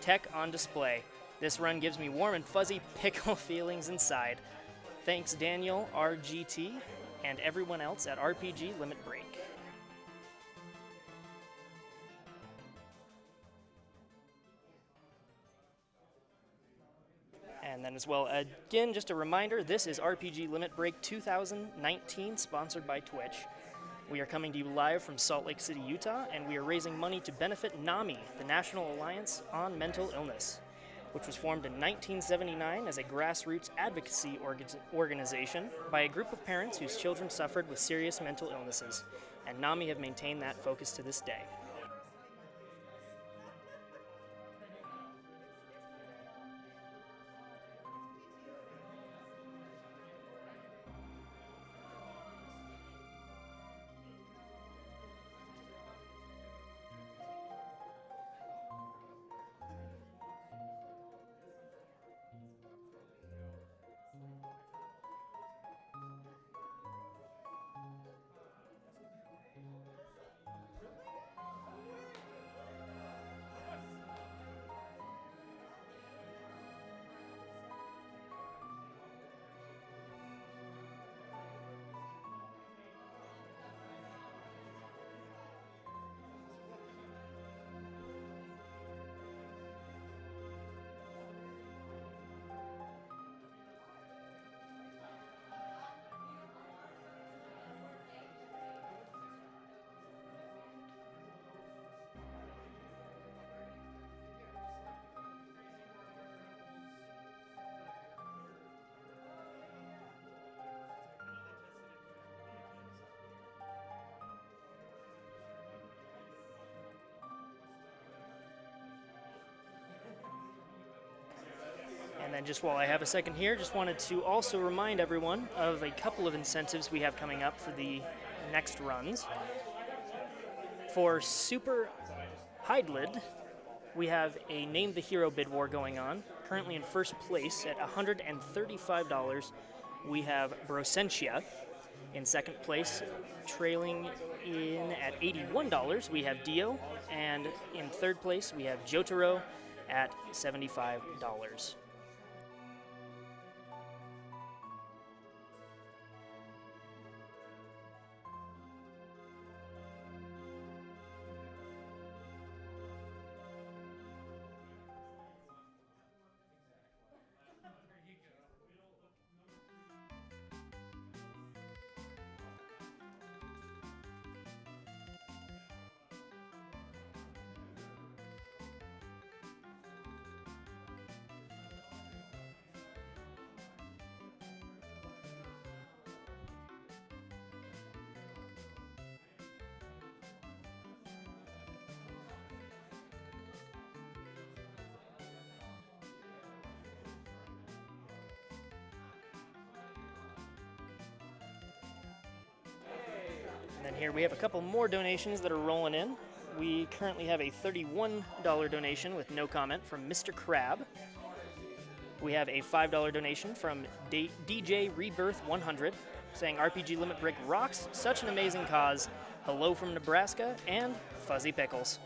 [SPEAKER 6] tech on display. This run gives me warm and fuzzy pickle feelings inside. Thanks DanielRGT and everyone else at RPG Limit Break." And then as well, again, just a reminder, this is RPG Limit Break 2019, sponsored by Twitch. We are coming to you live from Salt Lake City, Utah, and we are raising money to benefit NAMI, the National Alliance on Mental Illness, which was formed in 1979 as a grassroots advocacy organization by a group of parents whose children suffered with serious mental illnesses, and NAMI have maintained that focus to this day. And then just while I have a second here, just wanted to also remind everyone of a couple of incentives we have coming up for the next runs. For Super Heidelid, we have a Name the Hero bid war going on. Currently in first place at $135, we have Brosentia. In second place, trailing in at $81, we have Dio. And in third place, we have Jotaro at $75. And then here we have a couple more donations that are rolling in. We currently have a $31 donation with no comment from Mr. Crab. We have a $5 donation from DJ Rebirth 100 saying RPG Limit Break rocks, such an amazing cause. Hello from Nebraska and Fuzzy Pickles.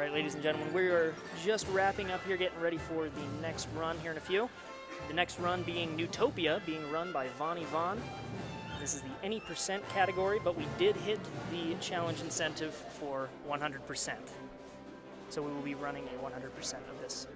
[SPEAKER 6] right, ladies and gentlemen, we are just wrapping up here, getting ready for the next run here in a few. The next run being Newtopia, being run by Vonnie Vaughn. This is the any percent category, but we did hit the challenge incentive for 100%. So we will be running a 100% of this